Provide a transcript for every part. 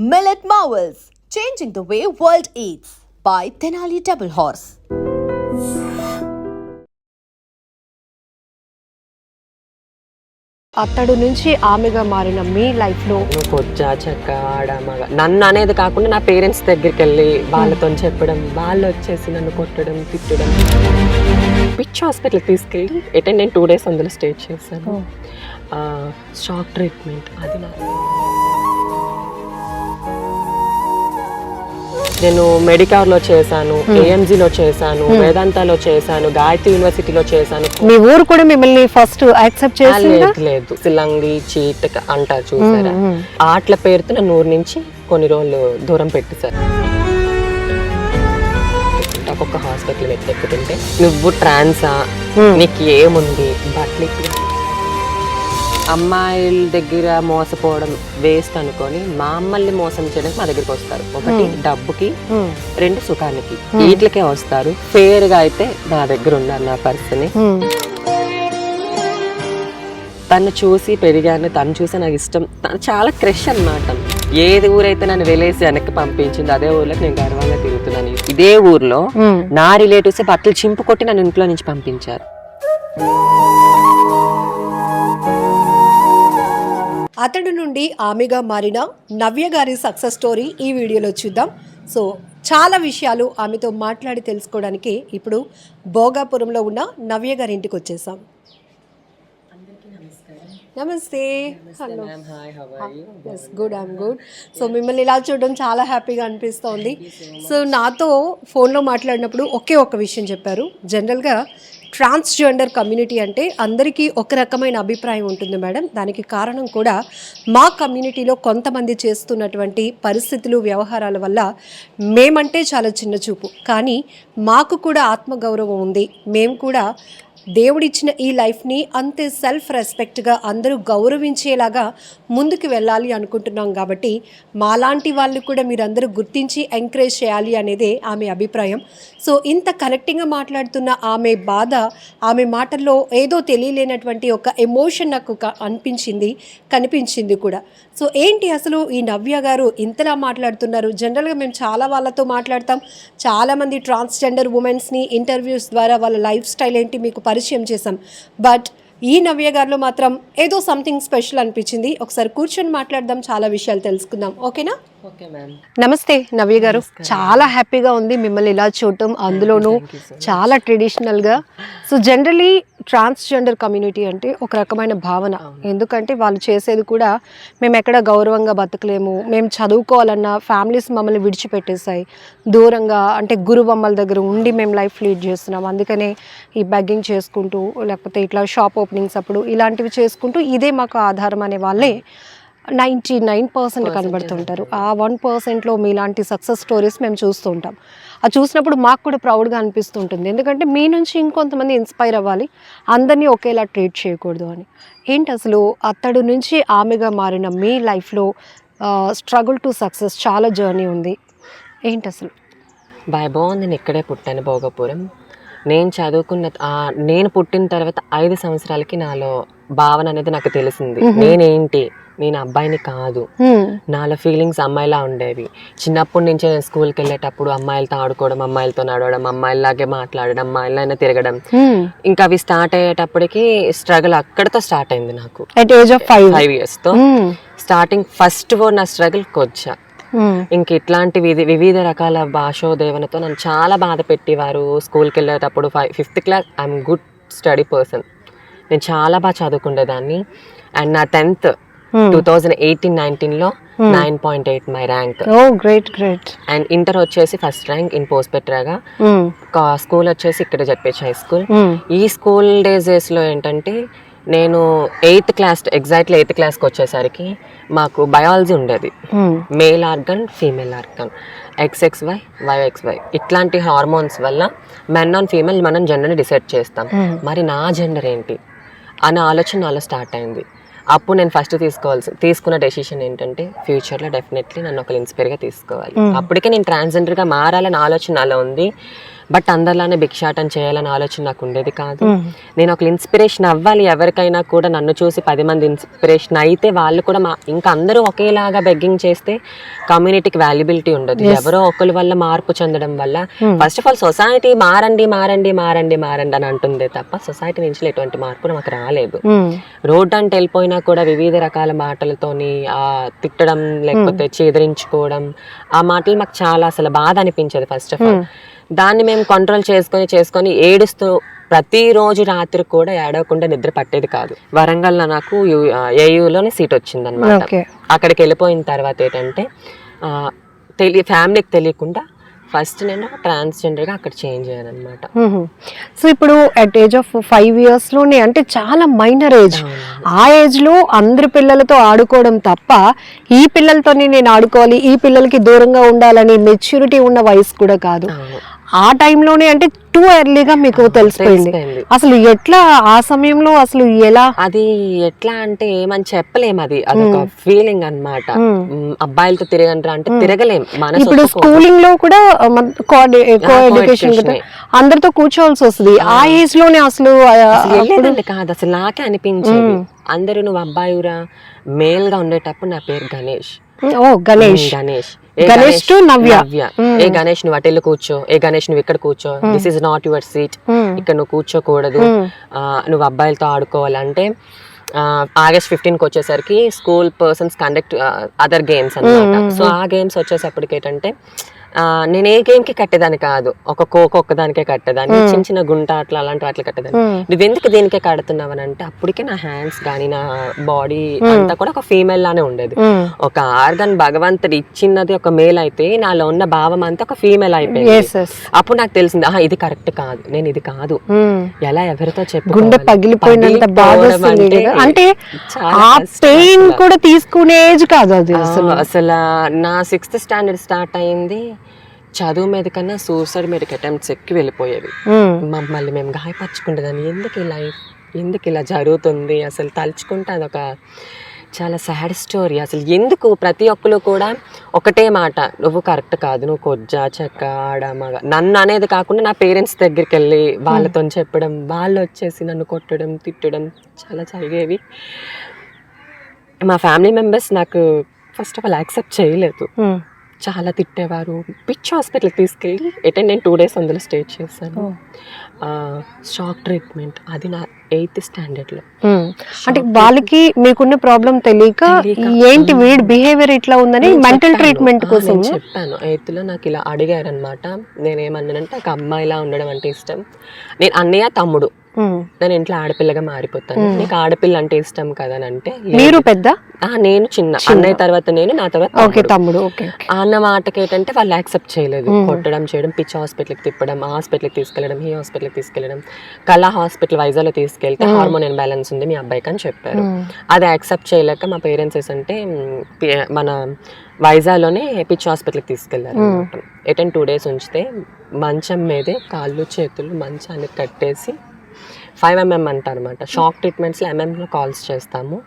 Millet Marvels, changing the way world eats by Tenali Double Horse. అతడు నుంచి ఆమెగా మారిన మీ లైఫ్లో కొజ్జా చెక్క ఆడమగ నన్ను అనేది కాకుండా నా పేరెంట్స్ దగ్గరికి వెళ్ళి వాళ్ళతో చెప్పడం, వాళ్ళు వచ్చేసి నన్ను కొట్టడం, తిట్టడం. పిచ్ హాస్పిటల్కి తీసుకెళ్ళి నేను 2 days అందులో స్టే చేశాను. షాక్ ట్రీట్మెంట్ అది నేను మెడికార్లో చేశాను, ఏఎంజీలో చేశాను, వేదాంతాలో చేశాను, గాయత్రి యూనివర్సిటీలో చేశాను. మీ ఊరు కూడా మిమ్మల్ని ఫస్ట్ యాక్సెప్ట్ చేసిందా? లేదు, సిల్లంగి చీట్ అంటారు చూసారా, ఆటల పేరుతో నన్ను ఊరు నుంచి కొన్ని రోజులు దూరం పెట్టేశారు. ఒక్కొక్క హాస్పిటల్ ఎక్కుతుంటే నువ్వు ట్రాన్సా, నీకు ఏముంది, బట్టలు అమ్మాయిల దగ్గర మోసపోవడం వేస్ట్ అనుకొని మమ్మల్ని మోసం చేయడానికి మా దగ్గరికి వస్తారు. ఒకటి డబ్బుకి, 2 సుఖానికి, వీటికే వస్తారు. ఫేర్ గా అయితే నా దగ్గర ఉన్నారు నా పర్సన్. తను చూసి పెరిగాను, తను చూసి నాకు ఇష్టం, తను చాలా క్రష్ అన్నమాట. ఏది ఊరైతే నన్ను వెలేసి వెనక్కి పంపించింది అదే ఊర్లోకి నేను గర్వంగా తిరుగుతున్నాను. ఇదే ఊర్లో నా రిలేటివ్స్ బట్టలు చింపు కొట్టి నన్ను ఇంట్లో నుంచి పంపించారు. అతడు నుండి ఆమెగా మారిన నవ్య గారి సక్సెస్ స్టోరీ ఈ వీడియోలో చూద్దాం. సో చాలా విషయాలు ఆమెతో మాట్లాడి తెలుసుకోవడానికి ఇప్పుడు భోగాపురంలో ఉన్న నవ్య గారి ఇంటికి వచ్చేసాం. నమస్తే. Hello. Good, I'm good. So మిమ్మల్ని ఇలా చూడడం చాలా హ్యాపీగా అనిపిస్తోంది. సో నాతో ఫోన్లో మాట్లాడినప్పుడు ఒకే ఒక విషయం చెప్పారు. జనరల్గా ట్రాన్స్జెండర్ కమ్యూనిటీ అంటే అందరికీ ఒక రకమైన అభిప్రాయం ఉంటుంది మేడం. దానికి కారణం కూడా మా కమ్యూనిటీలో కొంతమంది చేస్తున్నటువంటి పరిస్థితులు, వ్యవహారాల వల్ల మేమంటే చాలా చిన్న చూపు, కానీ మాకు కూడా ఆత్మగౌరవం ఉంది. మేము కూడా దేవుడిచ్చిన ఈ లైఫ్ని అంతే సెల్ఫ్ రెస్పెక్ట్గా అందరూ గౌరవించేలాగా ముందుకు వెళ్ళాలి అనుకుంటున్నాం. కాబట్టి మాలాంటి వాళ్ళు కూడా మీరందరూ గుర్తించి ఎంకరేజ్ చేయాలి అనేదే ఆమె అభిప్రాయం. సో ఇంత కనెక్టింగ్గా మాట్లాడుతున్న ఆమె బాధ, ఆమె మాటల్లో ఏదో తెలియలేనటువంటి ఒక ఎమోషన్ నాకు కనిపించింది కూడా. సో ఏంటి అసలు ఈ నవ్య గారు ఇంతలా మాట్లాడుతున్నారు? జనరల్గా మేము చాలా వాళ్ళతో మాట్లాడతాం, చాలామంది ట్రాన్స్జెండర్ ఉమెన్స్ని ఇంటర్వ్యూస్ ద్వారా వాళ్ళ లైఫ్ స్టైల్ ఏంటి మీకు పరిచయం చేశాం. బట్ ఈ నవ్య గారిలో మాత్రం ఏదో సంథింగ్ స్పెషల్ అనిపించింది. ఒకసారి కూర్చొని మాట్లాడదాం, చాలా విషయాలు తెలుసుకుందాం. ఓకేనా? నమస్తే నవ్య గారు, చాలా హ్యాపీగా ఉంది మిమ్మల్ని ఇలా చూడటం, అందులోనూ చాలా ట్రెడిషనల్గా. సో జనరలీ ట్రాన్స్జెండర్ కమ్యూనిటీ అంటే ఒక రకమైన భావన, ఎందుకంటే వాళ్ళు చేసేది కూడా మేము ఎక్కడ గౌరవంగా బతకలేము, మేము చదువుకోవాలన్నా ఫ్యామిలీస్ మమ్మల్ని విడిచిపెట్టేశాయి, దూరంగా అంటే గురువమ్మల దగ్గర ఉండి మేము లైఫ్ లీడ్ చేస్తున్నాం, అందుకనే ఈ బెగ్గింగ్ చేసుకుంటూ లేకపోతే ఇట్లా షాప్ ఓపెనింగ్స్ అప్పుడు ఇలాంటివి చేసుకుంటూ ఇదే మాకు ఆధారం అనే వాళ్ళే 99% కనబడుతుంటారు. ఆ 1%లో మీలాంటి సక్సెస్ స్టోరీస్ మేము చూస్తూ ఉంటాం. అది చూసినప్పుడు మాకు కూడా ప్రౌడ్గా అనిపిస్తుంటుంది, ఎందుకంటే మీ నుంచి ఇంకొంతమంది ఇన్స్పైర్ అవ్వాలి, అందరినీ ఒకేలా ట్రీట్ చేయకూడదు అని. ఏంటి అసలు అతడు నుంచి ఆమెగా మారిన మీ లైఫ్లో స్ట్రగుల్ టు సక్సెస్ చాలా జర్నీ ఉంది, ఏంటి అసలు? బాగుంది. నేను ఇక్కడే పుట్టాను, భోగాపురం. నేను చదువుకున్న నేను పుట్టిన తర్వాత 5 సంవత్సరాలకి నాలో భావన అనేది నాకు తెలిసింది. నేనేంటి, నేను అబ్బాయిని కాదు, నాలో ఫీలింగ్స్ అమ్మాయిలా ఉండేవి. చిన్నప్పటి నుంచే నేను స్కూల్కి వెళ్ళేటప్పుడు అమ్మాయిలతో ఆడుకోవడం, అమ్మాయిలతో నడవడం, అమ్మాయిలాగే మాట్లాడడం, అమ్మాయిలైనా తిరగడం, ఇంకా అవి స్టార్ట్ అయ్యేటప్పటికి స్ట్రగుల్ అక్కడితో స్టార్ట్ అయింది నాకు. 5 years తో స్టార్టింగ్. ఫస్ట్ నా స్ట్రగుల్ కొజ్జా. ఇంక ఇట్లాంటి వివిధ రకాల భాషోదేవనతో నన్ను చాలా బాధ పెట్టేవారు. స్కూల్కి వెళ్ళేటప్పుడు 5th class I'm good study person, నేను చాలా బాగా చదువుకునేదాన్ని. అండ్ నా 10th 2018-19లో 9.8 my rank. And inter వచ్చేసి ఫస్ట్ ర్యాంక్ ఇన్ పోస్ట్పెట్రాగా. స్కూల్ వచ్చేసి ఇక్కడ చెప్పేసి హై స్కూల్. ఈ స్కూల్ డేస్లో ఏంటంటే నేను 8th class, ఎగ్జాక్ట్లీ 8th classకి వచ్చేసరికి మాకు బయాలజీ ఉండేది. Male organ, female organ, XXY, YXY ఇట్లాంటి హార్మోన్స్ వల్ల మెన్ ఆన్ ఫీమేల్ మనం జెండర్ని డిసైడ్ చేస్తాం. మరి నా జెండర్ ఏంటి అనే ఆలోచన నాలో స్టార్ట్ అయింది. అప్పుడు నేను ఫస్ట్ తీసుకున్న డెసిషన్ ఏంటంటే ఫ్యూచర్లో డెఫినెట్లీ నన్ను ఒకరు ఇన్స్పైర్గా తీసుకోవాలి. అప్పటికే నేను ట్రాన్స్జెండర్గా మారాలని ఆలోచన నాలో ఉంది. బట్ అందరిలానే భిక్షాటం చేయాలని ఆలోచన నాకు ఉండేది కాదు. నేను ఒక ఇన్స్పిరేషన్ అవ్వాలి ఎవరికైనా కూడా, నన్ను చూసి 10 మంది ఇన్స్పిరేషన్ అయితే వాళ్ళు కూడా ఇంకా అందరూ ఒకేలాగా బెగ్గింగ్ చేస్తే కమ్యూనిటీకి వాల్యుబిలిటీ ఉండదు. ఎవరో ఒకరి వల్ల మార్పు చెందడం వల్ల ఫస్ట్ ఆఫ్ ఆల్ సొసైటీ మారండి మారండి మారండి మారండి అని అంటుందే తప్ప సొసైటీ నుంచి ఎటువంటి మార్పు మాకు రాలేదు. రోడ్ అంటే వెళ్ళిపోయినా కూడా వివిధ రకాల మాటలతోని తిట్టడం లేకపోతే చేదరించుకోవడం, ఆ మాటలు మాకు చాలా అసలు బాధ అనిపించేది. ఫస్ట్ ఆఫ్ ఆల్ దాన్ని మేము కంట్రోల్ చేసుకొని ఏడుస్తూ ప్రతిరోజు రాత్రి కూడా ఏడవకుండా నిద్ర పట్టేది కాదు. వరంగల్లో నాకు ఏయూలోనే సీట్ వచ్చింది అనమాట. అక్కడికి వెళ్ళిపోయిన తర్వాత ఏంటంటే ఫ్యామిలీకి తెలియకుండా ఫస్ట్ నేను ట్రాన్స్జెండర్గా అక్కడ చేంజ్ అయ్యాను అనమాట. సో ఇప్పుడు అట్ ఏజ్ ఆఫ్ 5 years లోనే, అంటే చాలా మైనర్ ఏజ్, ఆ ఏజ్ లో అందరి పిల్లలతో ఆడుకోవడం తప్ప ఈ పిల్లలతోనే నేను ఆడుకోవాలి, ఈ పిల్లలకి దూరంగా ఉండాలని మెచ్యూరిటీ ఉన్న వయసు కూడా కాదు. ఆ టైంలోనే అంటే టూ ఎర్లీగా మీకు తెలిసిపోయింది. అసలు ఎట్లా ఆ సమయంలో అసలు ఎలా? అది ఎట్లా అంటే ఏమని చెప్పలేము, అదొక ఫీలింగ్ అన్నమాట. అబ్బాయిలతో తిరగంటారా అంటే తిరగలేం. ఇప్పుడు స్కూలింగ్ లో కూడా కో ఎడ్యుకేషన్ అందరితో కూర్చోవాల్సి వస్తుంది. ఆ ఏజ్ లోనే అసలు కాదు, అసలు నాకే అనిపించేది అందరూ నువ్వు అబ్బాయిరా మేల్ గా ఉండేటప్పుడు నా పేరు గణేష్. గణేష్ గణేష్ టు నవ్య. ఏ గణేష్ నువ్వు అటెళ్ళు కూర్చో, ఏ గణేష్ నువ్వు ఇక్కడ కూర్చో, this is not your seat, ఇక్కడ నువ్వు కూర్చోకూడదు, నువ్వు అబ్బాయిలతో ఆడుకోవాలంటే. August 15కి వచ్చేసరికి school persons conduct other games అన్నమాట. సో ఆ గేమ్స్ వచ్చేసప్పటికి ఏంటంటే నేను ఏ గేమ్ కి కట్టేదాన్ని కాదు, ఒక ఖోఖో ఒక్కదానికే కట్టేదాన్ని, చిన్న చిన్న గుంట అట్లా అలాంటి వాటికి కట్టేదాన్ని. నువ్వెందుకు దీనికే కడుతున్నావు అని అంటే అప్పటికే నా హ్యాండ్స్ కానీ నా బాడీ అంతా కూడా ఒక ఫీమేల్ లానే ఉండేది. ఒక ఆర్గన్ భగవంతుడు ఇచ్చినది ఒక మేల్ అయితే నాలో ఉన్న భావం అంతా ఒక ఫీమేల్ అయిపోయింది. అప్పుడు నాకు తెలిసింది ఇది కరెక్ట్ కాదు, నేను ఇది కాదు. ఎలా ఎవరితో చెప్పు, గుండె పగిలిపోయినంత బాధ అంటే ఆ పెయిన్ కూడా తీసుకునే ఏజ్ కాదు అది. అసలు నా 6th standard స్టార్ట్ అయింది. చదువు మీద కన్నా సూసైడ్ మీదకి అటెంప్ట్స్ ఎక్కువ వెళ్ళిపోయేవి. మమ్మల్ని మేము గాయపరచుకుంటుందని ఎందుకు ఇలా జరుగుతుంది అసలు తలుచుకుంటే అదొక చాలా సాడ్ స్టోరీ. అసలు ఎందుకు ప్రతి ఒక్కరు కూడా ఒకటే మాట, నువ్వు కరెక్ట్ కాదు, నువ్వు కొజ్జా చెక్క ఆడ మగ, నన్ను అనేది కాకుండా నా పేరెంట్స్ దగ్గరికి వెళ్ళి వాళ్ళతో చెప్పడం, వాళ్ళు వచ్చేసి నన్ను కొట్టడం తిట్టడం చాలా జరిగేవి. మా ఫ్యామిలీ మెంబర్స్ నాకు ఫస్ట్ ఆఫ్ ఆల్ యాక్సెప్ట్ చేయలేదు, చాలా తిట్టేవారు. పిచ్ హాస్పిటల్కి తీసుకెళ్ళి నేను 2 days అందులో స్టే చేశాను. షాక్ ట్రీట్మెంట్ అది నా 8th standard లో. అంటే వాళ్ళకి మీకున్న ప్రాబ్లం తెలియక ఏంటి వీడి బిహేవియర్ ఇట్లా ఉందని మెంటల్ ట్రీట్మెంట్ కోసం చెప్పాను. 8th లో నాకు ఇలా అడిగారు అనమాట. నేనేమన్నానంటే ఒక అమ్మాయిలా ఉండడం అంటే ఇష్టం, నేను అన్నయ్య తమ్ముడు, నేను ఇంట్లో ఆడపిల్లగా మారిపోతాను, నీకు ఆడపిల్ల అంటే ఇష్టం కదా అని అంటే, మీరు పెద్ద నేను చిన్న, అన్నయ్య తర్వాత నేను, నా తర్వాత తమ్ముడు అన్న మాటకి ఏంటంటే వాళ్ళు యాక్సెప్ట్ చేయలేదు. కొట్టడం చేయడం, పిచ్ హాస్పిటల్కి తిప్పడం, ఆ హాస్పిటల్కి తీసుకెళ్ళడం, ఈ హాస్పిటల్కి తీసుకెళ్ళడం. కళా హాస్పిటల్ వైజాగ్లో తీసుకెళ్తే హార్మోన్ ఇన్బ్యాలెన్స్ ఉంది మీ అబ్బాయికి అని చెప్పారు. అది యాక్సెప్ట్ చేయలేక మా పేరెంట్స్ అంటే మన వైజాగ్లోనే పిచ్ హాస్పిటల్కి తీసుకెళ్లారు అనమాట. 2 days ఉంచితే మంచం మీదే కాళ్ళు చేతులు మంచాన్ని కట్టేసి 5mm అంటారు అనమాట. షాక్ ట్రీట్మెంట్స్లో ఎంఎంలో కాల్స్ చేస్తాము.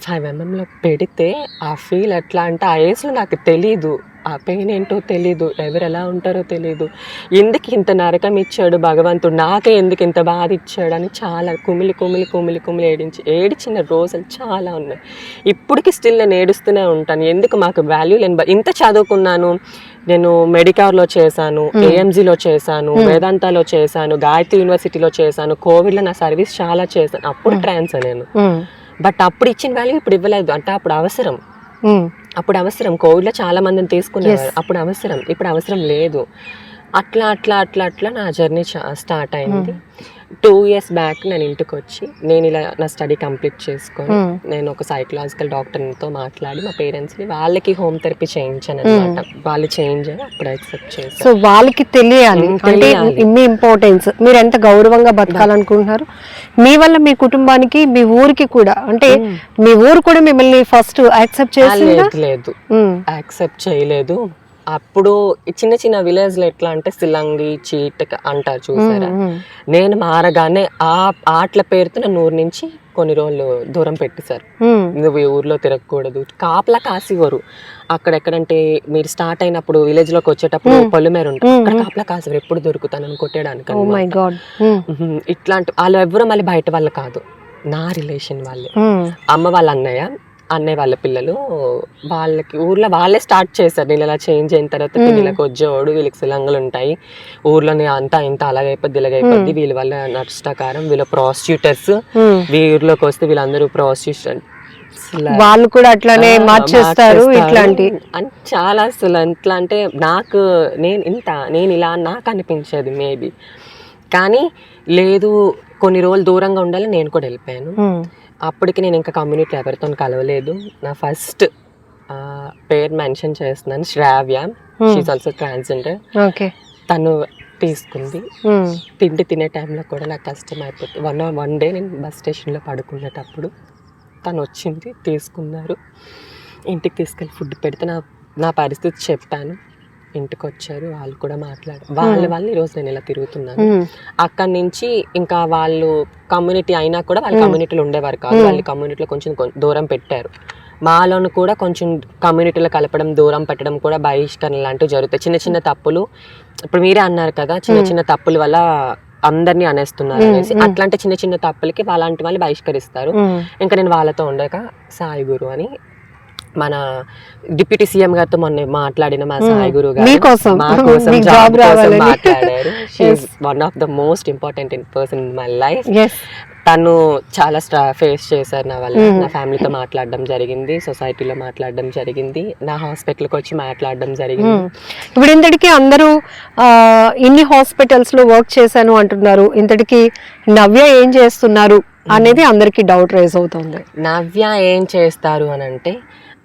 5mmలో పెడితే ఆ ఫీల్ ఎట్లా అంటే ఆ ఏజ్లో నాకు తెలీదు, ఆ పెయిన్ ఏంటో తెలీదు, ఎవరు ఎలా ఉంటారో తెలీదు, ఎందుకు ఇంత నరకం ఇచ్చాడు భగవంతుడు, నాకే ఎందుకు ఇంత బాధ ఇచ్చాడు అని చాలా కుమిలి ఏడిచిన రోజులు చాలా ఉన్నాయి. ఇప్పటికి స్టిల్ నేను ఏడుస్తూనే ఉంటాను. ఎందుకు మాకు వాల్యూ లేని, ఇంత చదువుకున్నాను నేను, మెడికవర్లో చేశాను, ఏఎంజీలో చేశాను, వేదాంతాలో చేశాను, గాయత్రి యూనివర్సిటీలో చేశాను, కోవిడ్లో నా సర్వీస్ చాలా చేశాను. అప్పుడు ట్రాన్స్ నేను, బట్ అప్పుడు ఇచ్చిన వాల్యూ ఇప్పుడు ఇవ్వలేదు. అంటే అప్పుడు అవసరం కోవిడ్లో చాలా మందిని తీసుకునేవారు, అప్పుడు అవసరం, ఇప్పుడు అవసరం లేదు. అట్లా నా జర్నీ స్టార్ట్ అయింది. 2 years బ్యాక్ నేను ఇంటికి వచ్చి నేను ఇలా నా స్టడీ కంప్లీట్ చేసుకొని నేను ఒక సైకలాజికల్ డాక్టర్తో మాట్లాడి మా పేరెంట్స్ని వాళ్ళకి హోమ్ థెరపీ చేయించాను అనమాట. వాళ్ళు చేంజ్ అయ్యి అప్పుడు యాక్సెప్ట్ చేశారు. సో వాళ్ళకి తెలియాలి అంటే మీ ఇంపార్టెన్స్, మీరు ఎంత గౌరవంగా బతకాలనుకుంటున్నారు, మీ వల్ల మీ కుటుంబానికి మీ ఊరికి కూడా, అంటే మీ ఊరు కూడా మిమ్మల్ని ఫస్ట్ యాక్సెప్ట్ చేసి లేదు యాక్సెప్ట్ చేయలేదు. అప్పుడు ఈ చిన్న చిన్న విలేజ్ లో ఎట్లా అంటే సిలంగి చీట్ అంటారు చూసారా, నేను మారగానే ఆ ఆటల పేరుతో నన్ను ఊరు నుంచి కొన్ని రోజులు దూరం పెట్టేశారు. నువ్వు ఈ ఊర్లో తిరగకూడదు, కాపలా కాసేవారు. అక్కడెక్కడంటే మీరు స్టార్ట్ అయినప్పుడు విలేజ్ లోకి వచ్చేటప్పుడు పొలిమేర ఉంటుంది, అక్కడ కాపలా కాసేవారు ఎప్పుడు దొరుకుతానని కొట్టేయడానికి. ఇట్లాంటి వాళ్ళు ఎవరు మళ్ళీ బయట వాళ్ళు కాదు, నా రిలేషన్ వాళ్ళే. అమ్మ వాళ్ళ అన్నయ్య వాళ్ళ పిల్లలు వాళ్ళకి ఊర్లో వాళ్ళే స్టార్ట్ చేశారు. నేను ఇలా చేంజ్ అయిన తర్వాత వీళ్ళకి వచ్చేవాడు, వీళ్ళకి సిలంగలు ఉంటాయి ఊర్లోనే, అంతా ఇంత అలాగైపోద్ది ఇలాగైపోద్ది, వీళ్ళ వల్ల నష్టకారం, వీళ్ళ ప్రాస్టిట్యూటర్స్, వీళ్ళలోకి వస్తే వీళ్ళందరూ ప్రాస్టిట్యూషన్, వాళ్ళు కూడా అట్లానే మార్చేస్తారు ఇట్లాంటి చాలా. అసలు ఎట్లా అంటే నేను ఇలా నాకు అనిపించేది మేబీ, కానీ లేదు కొన్ని రోజులు దూరంగా ఉండాలి, నేను కూడా వెళ్ళిపోయాను. అప్పటికి నేను ఇంకా కమ్యూనిటీ ఎవరితో కలవలేదు. నా ఫస్ట్ పేరు మెన్షన్ చేస్తున్నాను, శ్రావ్య, షీఈ్ ఆల్సో ట్రాన్స్జెండర్. తను తీసుకుంది. తినే టైంలో కూడా నాకు కష్టం అయిపోతుంది. వన్ డే నేను బస్ స్టేషన్లో పడుకునేటప్పుడు తను వచ్చింది, తీసుకున్నారు, ఇంటికి తీసుకెళ్ళి ఫుడ్ పెడితే నా పరిస్థితి చెప్పాను. ఇంటికి వచ్చారు, వాళ్ళు కూడా మాట్లాడారు. వాళ్ళు ఈరోజు నేను ఇలా తిరుగుతున్నాను. అక్కడి నుంచి ఇంకా వాళ్ళు కమ్యూనిటీ అయినా కూడా వాళ్ళ కమ్యూనిటీలో ఉండేవారు కాదు, వాళ్ళ కమ్యూనిటీలో కొంచెం దూరం పెట్టారు. మాలోను కూడా కొంచెం కమ్యూనిటీలో కలపడం, దూరం పెట్టడం కూడా బహిష్కరణ లాంటివి జరుగుతాయి. చిన్న చిన్న తప్పులు, ఇప్పుడు మీరే అన్నారు కదా, చిన్న చిన్న తప్పుల వల్ల అందరినీ అనేస్తున్నారు అనేసి, అట్లాంటి చిన్న చిన్న తప్పులకి వాళ్ళంటి వాళ్ళు బహిష్కరిస్తారు. ఇంకా నేను వాళ్ళతో ఉండక సాయి గురు అని మన డిప్యూటీ సీఎం గారితో మొన్న మాట్లాడిన మా సాయి గురు గారు మా కోసం జాబ్ కోసం మాట్లాడారు. She's one of the most important person in my life. తను చాలా ఫేస్ చేశారు నా వల్ల. నా ఫ్యామిలీతో మాట్లాడడం జరిగింది, సొసైటీలో మాట్లాడడం జరిగింది, నా హాస్పిటల్కి వచ్చి మాట్లాడడం జరిగింది. ఇప్పుడు ఇంతటికి అందరూ ఇన్ని హాస్పిటల్స్ లో వర్క్ చేశాను అంటున్నారు, ఇంతటికి నవ్య ఏం చేస్తున్నారు అనేది అందరికి డౌట్ రైజ్ అవుతుంది. నవ్య ఏం చేస్తారు అని అంటే,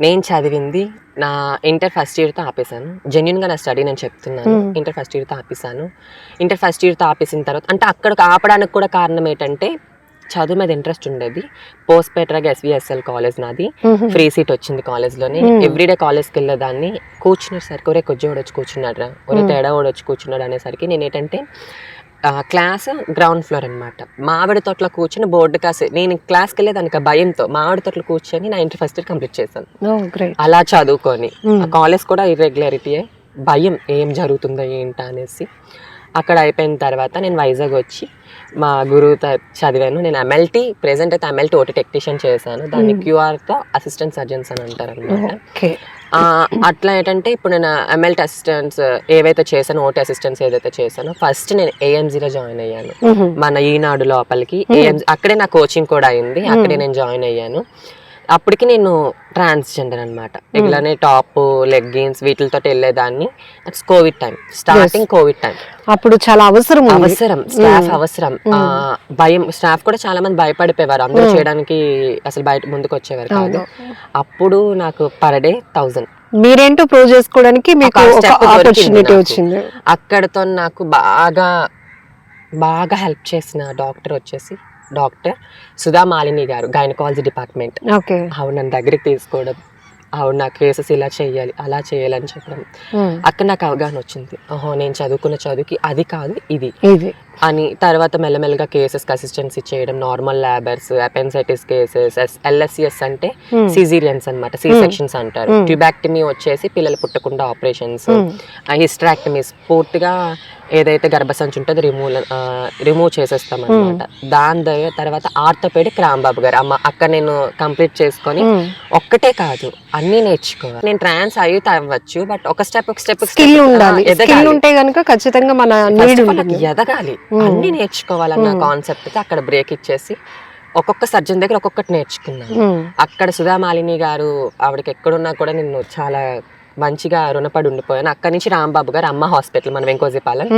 నేను చదివింది నా ఇంటర్ ఫస్ట్ ఇయర్తో ఆపేశాను. జెన్యున్గా నా స్టడీ నేను చెప్తున్నాను. ఇంటర్ ఫస్ట్ ఇయర్తో ఆపేశాను. ఇంటర్ ఫస్ట్ ఇయర్తో ఆపేసిన తర్వాత అంటే అక్కడ ఆపడానికి కూడా కారణం ఏంటంటే, చదువు మీద ఇంట్రెస్ట్ ఉండేది. పోస్ట్పేటరాగా SVSL కాలేజ్ నాది, ఫ్రీ సీట్ వచ్చింది కాలేజ్లోనే. ఎవ్రీడే కాలేజ్కి వెళ్ళేదాన్ని. కూర్చునేసరికి ఒరే కొజ్జోడు వచ్చి కూర్చున్నాడు రా, ఒరే తేడా వాడు వచ్చి కూర్చున్నాడు అనేసరికి నేను ఏంటంటే, క్లాస్ గ్రౌండ్ ఫ్లోర్ అనమాట, మామిడి తోటలో కూర్చొని బోర్డు కాసే, నేను క్లాస్కి వెళ్ళేదానికి భయంతో మామిడి తోటలో కూర్చొని నా ఇంటర్ ఫస్ట్ ఇయర్ కంప్లీట్ చేశాను. అలా చదువుకొని ఆ కాలేజ్ కూడా ఇర్రెగ్యులారిటీయే, భయం ఏం జరుగుతుందో ఏంటా అనేసి. అక్కడ అయిపోయిన తర్వాత నేను వైజాగ్ వచ్చి మా గురువు చదివాను. నేను MLT, ప్రెసెంట్ అయితే MLT ఓటీ టెక్నీషియన్ చేశాను. దాన్ని QRతో అసిస్టెంట్ సర్జన్స్ అని అంటారు అనమాట. అట్లా ఏంటంటే ఇప్పుడు నేను MLT అసిస్టెంట్స్ ఏవైతే చేశానో, ఓటీ అసిస్టెంట్స్ ఏదైతే చేశానో, ఫస్ట్ నేను AMGలో జాయిన్ అయ్యాను. మన ఈనాడు లోపలికి అక్కడే నా కోచింగ్ కూడా అయింది, అక్కడే నేను జాయిన్ అయ్యాను. అప్పటికి నేను ట్రాన్స్జెండర్ అనమాట. ఇలానే టాప్, లెగ్గిన్స్ వీటితో వెళ్ళేదాన్ని. Covid time, starting Covid time. అప్పుడు చాలా అవసరం, స్టాఫ్ అవసరం, భయం. స్టాఫ్ కూడా చాలా మంది భయపడిపోయేవారు, అందరూ చేయడానికి అసలు బయట ముందుకు వచ్చేవారు కాదు. అప్పుడు నాకు పర్ డే 1000. మీరేంటో ప్రూవ్ చేసుకోవడానికి మీకు ఆపర్చునిటీ వచ్చింది. అక్కడతో నాకు బాగా హెల్ప్ చేసిన డాక్టర్ వచ్చేసి డాక్టర్ సుధా మాలిని గారు, గైనకాలజీ డిపార్ట్మెంట్. ఆవిడ నన్ను దగ్గరికి తీసుకోవడం, ఆవిడ నా కేసెస్ ఇలా చేయాలి అలా చేయాలని చెప్పడం, అక్కడ నాకు అవగాహన వచ్చింది. ఓహో, నేను చదువుకున్న చదువుకి అది కాదు ఇది అని. తర్వాత మెల్లమెల్లగా కేసెస్కి అసిస్టెన్సీ చేయడం, నార్మల్ లేబర్స్, అపెన్సైటిస్ కేసెస్, LSCS అంటే సిజీరియన్స్ అనమాట, సి సెక్షన్స్ అంటారు. ట్యూబాక్టమీ వచ్చేసి పిల్లలు పుట్టకుండా ఆపరేషన్స్, హిస్టరాక్టమీస్ పూర్తిగా ఏదైతే గర్భసంచి ఉంటుందో రిమూవ్ చేసేస్తాం అనమాట. దాని తర్వాత ఆర్థోపెడిక్ రాంబాబు గారు అక్కడ నేను కంప్లీట్ చేసుకొని, ఒక్కటే కాదు అన్ని నేర్చుకోవాలి. నేను ట్రాన్స్ అయితే అవ్వచ్చు, బట్ ఒక స్టెప్ స్కిల్ ఉండాలి. స్కిల్ ఉంటే గనుక ఖచ్చితంగా మన ఎదగాలి, అన్ని నేర్చుకోవాలన్న కాన్సెప్ట్ తో అక్కడ బ్రేక్ ఇచ్చేసి ఒక్కొక్క సర్జన్ దగ్గర ఒక్కొక్కటి నేర్చుకున్నాను. అక్కడ సుధామాలిని గారు, ఆవిడకి ఎక్కడున్నా కూడా నేను చాలా మంచిగా రుణపడి ఉండిపోయాను. అక్కడి నుంచి రాంబాబు గారు అమ్మ హాస్పిటల్, మన వెంకోజీపాలెం,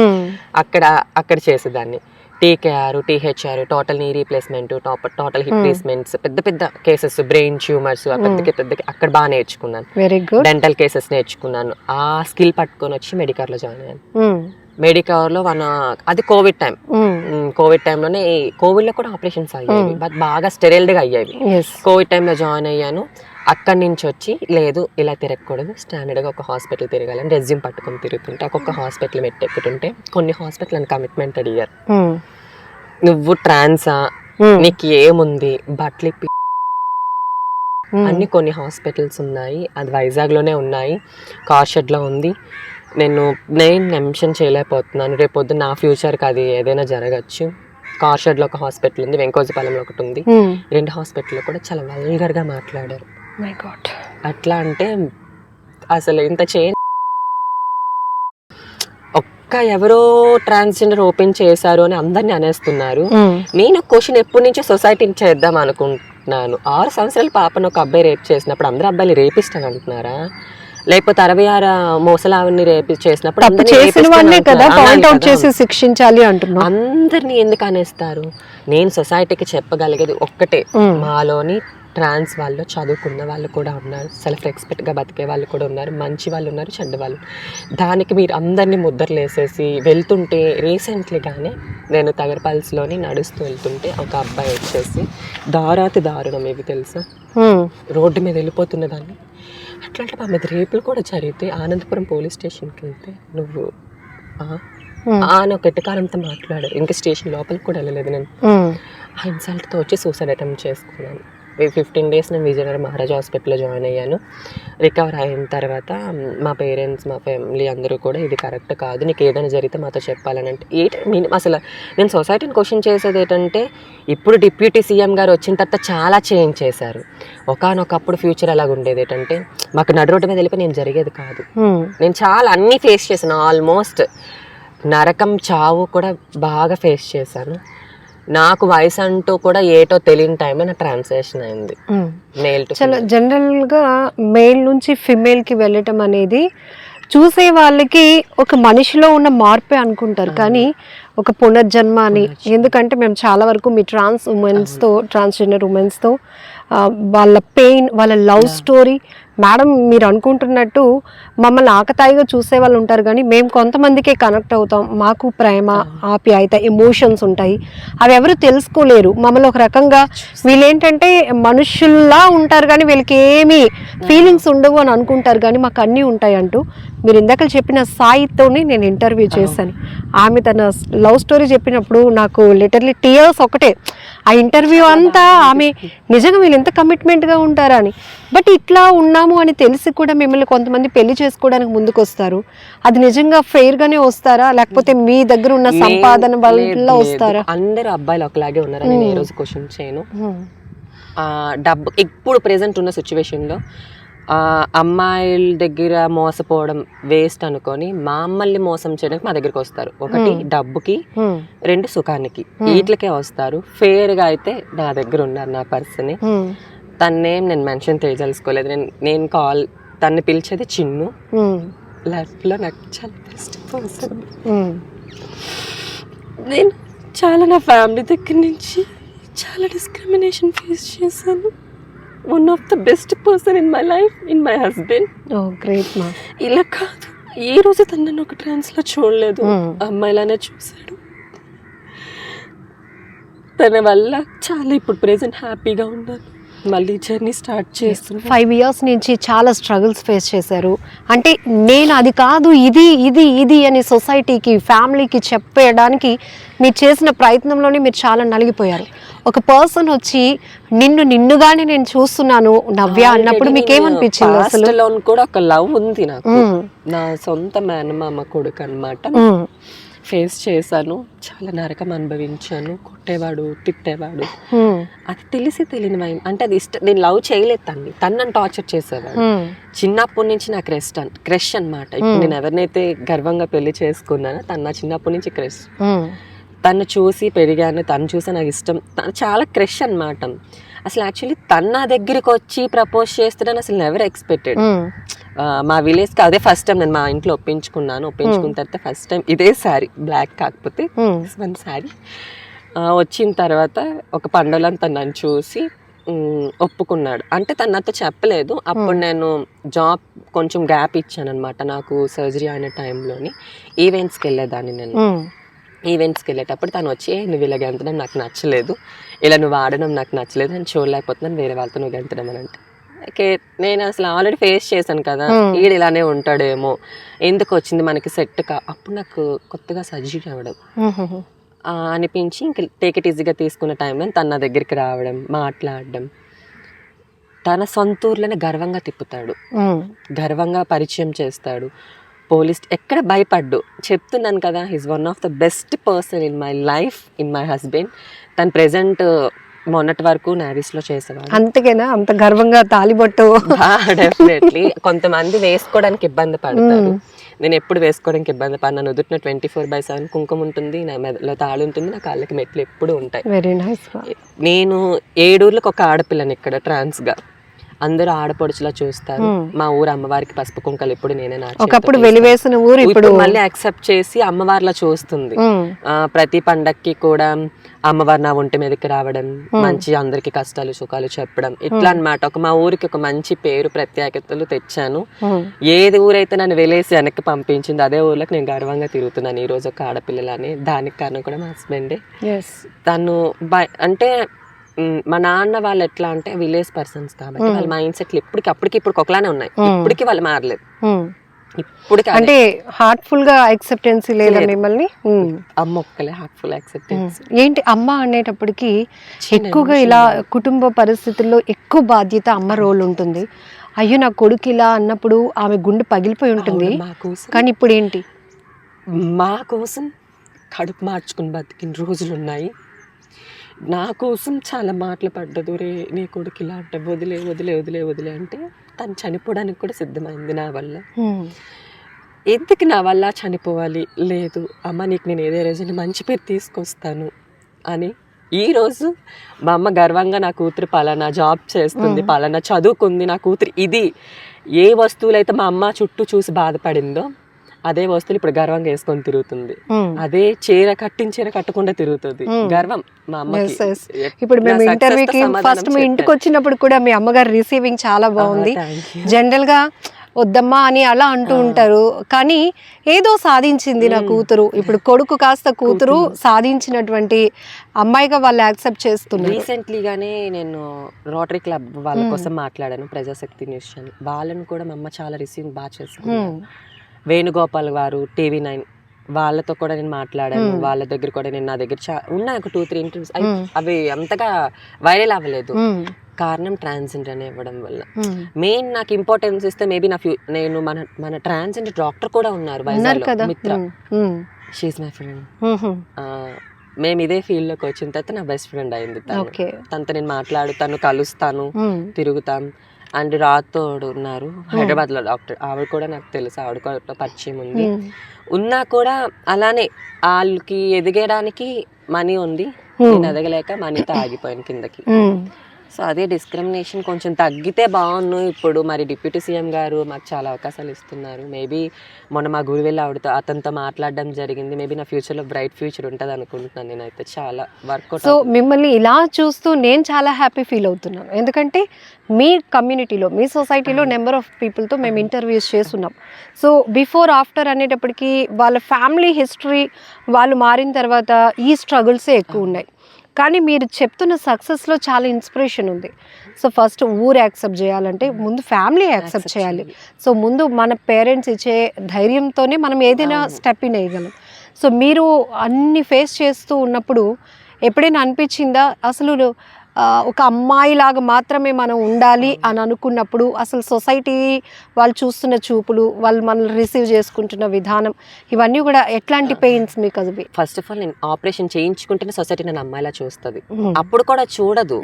అక్కడ చేసేదాన్ని. TKR, THR, total knee replacement, total hip replacements, పెద్ద కేసెస్, బ్రెయిన్ ట్యూమర్స్, పెద్ద అక్కడ బాగా నేర్చుకున్నాను. డెంటల్ కేసెస్ నేర్చుకున్నాను. ఆ స్కిల్ పట్టుకొని వచ్చి మెడికర్లో జాయిన్ అయ్యాను. మెడికవర్లో అది కోవిడ్ టైం. కోవిడ్ టైంలోనే, కోవిడ్లో కూడా ఆపరేషన్స్ అయ్యాయి, బట్ బాగా స్టెరైల్డ్గా అయ్యాయి. కోవిడ్ టైంలో జాయిన్ అయ్యాను. అక్కడి నుంచి వచ్చి లేదు ఇలా తిరగకూడదు, స్టాండర్డ్గా ఒక హాస్పిటల్ తిరగాలని రెజ్యూమ్ పట్టుకొని తిరుగుతుంటే ఒక్కొక్క హాస్పిటల్ ఎక్కుతుంటే కొన్ని హాస్పిటల్ అని కమిట్మెంట్ అడిగారు. నువ్వు ట్రాన్సా, నీకు ఏముంది, బట్టలు అన్ని కొన్ని హాస్పిటల్స్ ఉన్నాయి, అది వైజాగ్లోనే ఉన్నాయి, కార్షెడ్లో ఉంది. నేను మెన్షన్ చేయలేకపోతున్నాను, రేపొద్దు నా ఫ్యూచర్కి అది ఏదైనా జరగచ్చు. కార్షెడ్లో ఒక హాస్పిటల్ ఉంది, వెంకోజపాలెంలో ఒకటి ఉంది. 2 హాస్పిటల్లో కూడా చాలా వల్గర్గా మాట్లాడారు. అట్లా అంటే అసలు ఇంత ఎవరో ట్రాన్స్జెండర్ ఓపెన్ చేశారు అని అందరినీ అనేస్తున్నారు. నేను క్వశ్చన్ ఎప్పటి నుంచో సొసైటీని చేద్దాం అనుకుంటున్నాను. 6 సంవత్సరాల పాపను ఒక అబ్బాయి రేప్ చేసినప్పుడు అందరూ అబ్బాయిలు రేపిస్ట్ అని అంటున్నారా? లేకపోతే 66 మోసలావిని రేపి చేసినప్పుడు శిక్షించాలి అంటున్నా. అందరినీ ఎందుకు అనేస్తారు? నేను సొసైటీకి చెప్పగలిగేది ఒక్కటే, మాలోని ట్రాన్స్ వాళ్ళు చదువుకున్న వాళ్ళు కూడా ఉన్నారు, సెల్ఫ్ రెస్పెక్ట్గా బతికే వాళ్ళు కూడా ఉన్నారు, మంచి వాళ్ళు ఉన్నారు, చెడ్డ వాళ్ళు. దానికి మీరు అందరినీ ముద్రలు వేసేసి వెళ్తుంటే, రీసెంట్లీగానే నేను తగరపల్స్లోని నడుస్తూ వెళ్తుంటే ఒక అబ్బాయి వచ్చేసి దారుణం, ఇవి తెలుసా, రోడ్డు మీద వెళ్ళిపోతున్న దాన్ని అట్లాంటి మా మీద రేపులు కూడా జరిగితే ఆనందపురం పోలీస్ స్టేషన్కి వెళ్తే నువ్వు అని ఒక ఎట్టకారంతో మాట్లాడారు. ఇంకా స్టేషన్ లోపలికి కూడా వెళ్ళలేదు నేను. ఆ ఇన్సల్ట్తో వచ్చి సూసైడ్ అటెంప్ట్ చేసుకున్నాను. 15 days నేను విజయనగరం మహారాజా హాస్పిటల్లో జాయిన్ అయ్యాను. రికవర్ అయిన తర్వాత మా పేరెంట్స్, మా ఫ్యామిలీ అందరూ కూడా ఇది కరెక్ట్ కాదు, నీకు ఏదైనా జరిగితే మాతో చెప్పాలని అంటే అసలు నేను సొసైటీని క్వశ్చన్ చేసేది ఏంటంటే, ఇప్పుడు డిప్యూటీ సీఎం గారు వచ్చిన తర్వాత చాలా చేంజ్ చేశారు. ఒకానొకప్పుడు ఫ్యూచర్ అలాగ ఉండేది ఏంటంటే, మాకు నడు రోడ్డు మీద వెళ్ళిపోయి నేను జరిగేది కాదు. నేను చాలా అన్నీ ఫేస్ చేశాను, ఆల్మోస్ట్ నరకం, చావు కూడా బాగా ఫేస్ చేశాను. నాకు వయసు అంటూ కూడా ఏటో తెలియని టైంలో నా ట్రాన్స్లేషన్ అయింది. మేల్ టు చాలా జనరల్గా మేల్ నుంచి ఫిమేల్కి వెళ్ళటం అనేది చూసే వాళ్ళకి ఒక మనిషిలో ఉన్న మార్పే అనుకుంటారు, కానీ ఒక పునర్జన్మ అని. ఎందుకంటే మేము చాలా వరకు మీ ట్రాన్స్జెండర్ ఉమెన్స్తో వాళ్ళ పెయిన్, వాళ్ళ లవ్ స్టోరీ, మేడం మీరు అనుకుంటున్నట్టు మమ్మల్ని ఆకతాయిగా చూసే వాళ్ళు ఉంటారు, కానీ మేము కొంతమందికే కనెక్ట్ అవుతాం. మాకు ప్రేమ, ఆప్యాయత, ఎమోషన్స్ ఉంటాయి, అవి ఎవరు తెలుసుకోలేరు. మమ్మల్ని ఒక రకంగా వీళ్ళేంటంటే మనుషుల్లా ఉంటారు కానీ వీళ్ళకి ఏమీ ఫీలింగ్స్ ఉండవు అని అనుకుంటారు, కానీ మాకు అన్నీ ఉంటాయి అంటూ మీరు ఇందాక చెప్పిన సాయితోని నేను ఇంటర్వ్యూ చేశాను. ఆమె తన లవ్ స్టోరీ చెప్పినప్పుడు నాకు లిటర్లీ టీయర్స్ ఒకటే. ఆ ఇంటర్వ్యూ అంతా ఆమె నిజంగా వీళ్ళు ఎంత కమిట్మెంట్గా ఉంటారా అని. బట్ ఇట్లా ఉన్నాము అని తెలిసి కూడా మిమ్మల్ని కొంతమంది పెళ్లి చేసుకోవడానికి ముందుకు వస్తారు. అది నిజంగా ఫెయిర్గానే వస్తారా, లేకపోతే మీ దగ్గర ఉన్న సంపాదన వల్ల వస్తారా? అందరూ అబ్బాయిలు ఒకలాగే ఉన్నారని నేను ఏ రోజు క్వశ్చన్ చేయను. డబ్బు ఇప్పుడు ప్రెసెంట్ ఉన్న సిచ్యువేషన్లో అమ్మాయిల దగ్గర మోసపోవడం వేస్ట్ అనుకొని మమ్మల్ని మోసం చేయడానికి మా దగ్గరికి వస్తారు. 1 డబ్బుకి, 2 సుఖానికి, వీటికే వస్తారు. ఫేర్గా అయితే నా దగ్గర ఉన్నారు నా పర్సన్. తన్నేం నేను మెన్షన్ చేయదలుచుకోలేదు. నేను తన్ని పిలిచేది చిన్ను. లైఫ్లో నాకు చాలా బెస్ట్ పర్సన్. నేను చాలా నా ఫ్యామిలీ దగ్గర నుంచి చాలా డిస్క్రిమినేషన్ ఫేస్ చేశాను. One of the best person in my life, in my husband. Great మా. ఇలా కాదు, ఏ రోజు తను నన్ను ఒక ట్రాన్స్లో చూడలేదు, అమ్మాయిలానే చూశాడు. తన వల్ల చాలా ఇప్పుడు ప్రెసెంట్ హ్యాపీగా ఉన్నాను. మళ్ళీ జర్నీ స్టార్ట్ చేస్తున్నాను. 5 years నుంచి చాలా స్ట్రగుల్స్ ఫేస్ చేశారు. అంటే నేను అది కాదు, ఇది ఇది ఇది అని సొసైటీకి, ఫ్యామిలీకి చెప్పడానికి మీరు చేసిన ప్రయత్నంలోనే మీరు చాలా నలిగిపోయారు. ఒక పర్సన్ వచ్చి నిన్నుగానే నేను చూస్తున్నాను నవ్య అన్నప్పుడు మీకు ఏమనిపించింది? అసలు కూడా ఒక లవ్ ఉంది నాకు. నా సొంత మేనమామ కొడుకు అన్నమాట. ఫేస్ చేశాను, చాలా నరకం అనుభవించాను. కొట్టేవాడు, తిట్టేవాడు. అది తెలియని వైన్ అంటే అది ఇష్టం. నేను లవ్ చేయలేదు తను నన్ను టార్చర్ చేసేవాడు. చిన్నప్పటి నుంచి నాకు క్రష్ అన్నమాట. ఇప్పుడు నేను ఎవరినైతే గర్వంగా పెళ్లి చేసుకున్నానో తను నా చిన్నప్పటి నుంచి క్రష్. తను చూసి పెరిగాను, తను చూసి నాకు ఇష్టం, తను చాలా క్రష్ అన్నమాట. అసలు యాక్చువల్లీ తను నా దగ్గరికి వచ్చి ప్రపోజ్ చేస్తున్నాను అసలు నెవర్ ఎక్స్పెక్టెడ్. మా విలేజ్కి అదే ఫస్ట్ టైం నేను మా ఇంట్లో ఒప్పించుకున్న తర్వాత ఫస్ట్ టైం ఇదే శారీ, బ్లాక్ కాకపోతే శారీ వచ్చిన తర్వాత ఒక పండుగలో తను నన్ను చూసి ఒప్పుకున్నాడు. అంటే తను నాతో చెప్పలేదు. అప్పుడు నేను జాబ్ కొంచెం గ్యాప్ ఇచ్చాను అనమాట. నాకు సర్జరీ అయిన టైంలోని ఈవెంట్స్కి వెళ్ళేదాన్ని. నేను ఈవెంట్స్కి వెళ్ళేటప్పుడు తను వచ్చి నువ్వు ఇలా గెంతడం నాకు నచ్చలేదు, ఇలా నువ్వు ఆడడం నాకు నచ్చలేదు, నేను చూడలేకపోతున్నాను వేరే వాళ్ళతో నువ్వు గెంతడం అని అంటే నేను అసలు ఆల్రెడీ ఫేస్ చేశాను కదా, ఈడు ఇలానే ఉంటాడేమో, ఎందుకు వచ్చింది మనకి సెట్ అప్పుడు నాకు కొత్తగా సర్జరీ అవ్వడం అనిపించి ఇంక టేక్ ఇట్ ఈజీగా తీసుకున్న టైంలో తన నా దగ్గరికి రావడం, మాట్లాడడం, తన సొంత ఊర్లోనే గర్వంగా తిప్పుతాడు, గర్వంగా పరిచయం చేస్తాడు. పోలీస్ ఎక్కడ భయపడ్డు, చెప్తున్నాను కదా, he's one of the best person in my life, in my husband. తను ప్రెసెంట్ మొన్నటి వరకు నావీస్లో చేసేవాడు. అంతకేనా అంత గర్వంగా తాలిబొట్టు? డెఫినెట్లీ. కొంతమంది వేసుకోవడానికి ఇబ్బంది పడతారు, నేను ఎప్పుడు వేసుకోవడానికి ఇబ్బంది పడినా. నుదుటిన 24/7 కుంకుమ ఉంటుంది, నా మెదలో తాళి ఉంటుంది, నా కాళ్ళకి మెట్లు ఎప్పుడు ఉంటాయి. Very nice. నేను 7 ఊర్లకు ఒక ఆడపిల్లని ఇక్కడ ట్రాన్స్గా, అందరూ ఆడపడుచులా చూస్తారు. మా ఊరు అమ్మవారికి పసుపు కుంకలు ఎప్పుడు నేనే ఒకప్పుడు వెలివేసిన ఊరు ఇప్పుడు మళ్ళీ యాక్సెప్ట్ చేసి అమ్మవారిలా చూస్తుంది. ప్రతి పండక్కి కూడా అమ్మవారు నా ఒంటి మీదకి రావడం, మంచి అందరికి కష్టాలు సుఖాలు చెప్పడం, ఇట్లా అన్నమాట. మా ఊరికి ఒక మంచి పేరు ప్రత్యేకతలు తెచ్చాను. ఏది ఊరైతే నన్ను వెలేసి వెనక్కి పంపించింది అదే ఊర్లోకి నేను గర్వంగా తిరుగుతున్నాను ఈ రోజు ఒక ఆడపిల్లలని. దానికి కారణం కూడా మా హస్బెండే. తను అంటే మా నాన్న వాళ్ళు ఎట్లా అంటే విలేజ్ పర్సన్స్ కాబట్టి వాళ్ళ మైండ్ సెట్లు అప్పటికి ఒకలానే ఉన్నాయి, ఇప్పటికి వాళ్ళు మారలేదు. ఇప్పుడు అంటే హార్ట్ఫుల్ గా యాక్సెప్టెన్సీ లేదా మిమ్మల్ని? అమ్మ ఒక్కలే హార్ట్ఫుల్ యాక్సెప్టెన్స్. ఏంటి అమ్మ అనేటప్పటికి ఎక్కువగా ఇలా కుటుంబ పరిస్థితుల్లో ఎక్కువ బాధ్యత అమ్మ రోల్ ఉంటుంది. అయ్యో నా కొడుకు ఇలా అన్నప్పుడు ఆమె గుండె పగిలిపోయి ఉంటుంది. కానీ ఇప్పుడు ఏంటి, మా కోసం కడుపు మార్చుకుని బతికిన రోజులు ఉన్నాయి. నా కోసం చాలా మాటలు పడ్డదు, రే నీ కొడుకు ఇలా అంటే వదిలే వదిలే వదిలే వదిలే అంటే తను చనిపోవడానికి కూడా సిద్ధమైంది నా వల్ల. ఎందుకు నా వల్ల చనిపోవాలి, లేదు అమ్మ నీకు నేను ఏదే రోజున మంచి పేరు తీసుకొస్తాను అని. ఈరోజు మా అమ్మ గర్వంగా నా కూతురు పలానా జాబ్ చేస్తుంది, పలానా చదువుకుంది, నా కూతురు ఇది. ఏ వస్తువులైతే మా అమ్మ చుట్టూ చూసి బాధపడిందో అదే వస్తువులు ఇప్పుడు గర్వంగా వేసుకొని తిరుగుతుంది. అదే చీర కట్టకుండా తిరుగుతుంది, గర్వం మా అమ్మకి. ఇప్పుడు మేము ఇంటర్వ్యూకి ఫస్ట్ మీ ఇంటికి వచ్చినప్పుడు కూడా మీ అమ్మగారు రిసీవింగ్ చాలా బాగుంది. జనరల్ గా వద్దమ్మా అని అలా అంటూ ఉంటారు, కానీ ఏదో సాధించింది నా కూతురు. ఇప్పుడు కొడుకు కాస్త కూతురు సాధించినటువంటి అమ్మాయిగా వాళ్ళు యాక్సెప్ట్ చేస్తున్నారు. రీసెంట్లీగానే నేను రోటరీ క్లబ్ వాళ్ళ కోసం మాట్లాడాను, ప్రజాశక్తి న్యూస్ ఛానల్. వాళ్ళని కూడా మా అమ్మ చాలా రిసీవింగ్ బాగా చేసుకున్నారు. వేణుగోపాల్ గారు, TV9 వాళ్ళతో కూడా నేను మాట్లాడాను. వాళ్ళ దగ్గర కూడా నా దగ్గర ఉన్నాయి ఒక 2-3 ఇంటర్వ్యూస్. అవి అంతగా వైరల్ అవ్వలేదు, కారణం ట్రాన్స్జెండర్ అని ఇవ్వడం వల్ల. మెయిన్ నాకు ఇంపార్టెన్స్ ఇస్తే మేబీ నేను మన ట్రాన్స్జెండర్ డాక్టర్ కూడా ఉన్నారు వైజాగ్లో, మిత్ర. She's my friend. మేము ఇదే ఫీల్డ్ లోకి వచ్చిన తర్వాత నా బెస్ట్ ఫ్రెండ్ అయింది తనతో నేను మాట్లాడుతాను, కలుస్తాను, తిరుగుతాం. అండ్ రాథోడ్ ఉన్నారు హైదరాబాద్ లో డాక్టర్, ఆవిడ కూడా నాకు తెలుసు, ఆవిడ కూడా పరిచయం ఉంది. ఉన్నా కూడా అలానే వాళ్ళకి ఎదిగడానికి మనీ ఉంది, నేను ఎదగలేక మనీతో ఆగిపోయాను కిందకి. సో అదే డిస్క్రిమినేషన్ కొంచెం తగ్గితే బాగుండు. ఇప్పుడు మరి డిప్యూటీ సీఎం గారు మాకు చాలా అవకాశాలు ఇస్తున్నారు. మేబీ మొన్న మా గురి వెళ్ళి అతనితో మాట్లాడడం జరిగింది. మేబీ నా ఫ్యూచర్లో బ్రైట్ ఫ్యూచర్ ఉంటుంది అనుకుంటున్నాను. నేనైతే చాలా వర్కౌట్. సో మిమ్మల్ని ఇలా చూస్తూ నేను చాలా హ్యాపీ ఫీల్ అవుతున్నాను, ఎందుకంటే మీ కమ్యూనిటీలో, మీ సొసైటీలో నెంబర్ ఆఫ్ పీపుల్తో మేము ఇంటర్వ్యూస్ చేస్తున్నాం. సో బిఫోర్ ఆఫ్టర్ అనేటప్పటికీ వాళ్ళ ఫ్యామిలీ హిస్టరీ వాళ్ళు మారిన తర్వాత ఈ స్ట్రగుల్సే ఎక్కువ ఉన్నాయి. కానీ మీరు చెప్తున్న సక్సెస్లో చాలా ఇన్స్పిరేషన్ ఉంది. సో ఫస్ట్ ఊరు యాక్సెప్ట్ చేయాలంటే ముందు ఫ్యామిలీ యాక్సెప్ట్ చేయాలి. సో ముందు మన పేరెంట్స్ ఇచ్చే ధైర్యంతోనే మనం ఏదైనా స్టెప్ ఇన్ వేయగలం. సో మీరు అన్ని ఫేస్ చేస్తూ ఉన్నప్పుడు ఎప్పుడైనా అనిపించిందా అసలు ఒక అమ్మాయిలాగా మాత్రమే మనం ఉండాలి అని అనుకున్నప్పుడు అసలు సొసైటీ వాళ్ళు చూస్తున్న చూపులు, వాళ్ళు మనల్ని రిసీవ్ చేసుకుంటున్న విధానం, ఇవన్నీ కూడా ఎట్లాంటి పెయిన్స్ మీకు? అది ఫస్ట్ ఆఫ్ ఆల్ నేను ఆపరేషన్ చేయించుకుంటేనే సొసైటీ నన్ను అమ్మాయిలా చూస్తుంది, అప్పుడు కూడా చూడదు.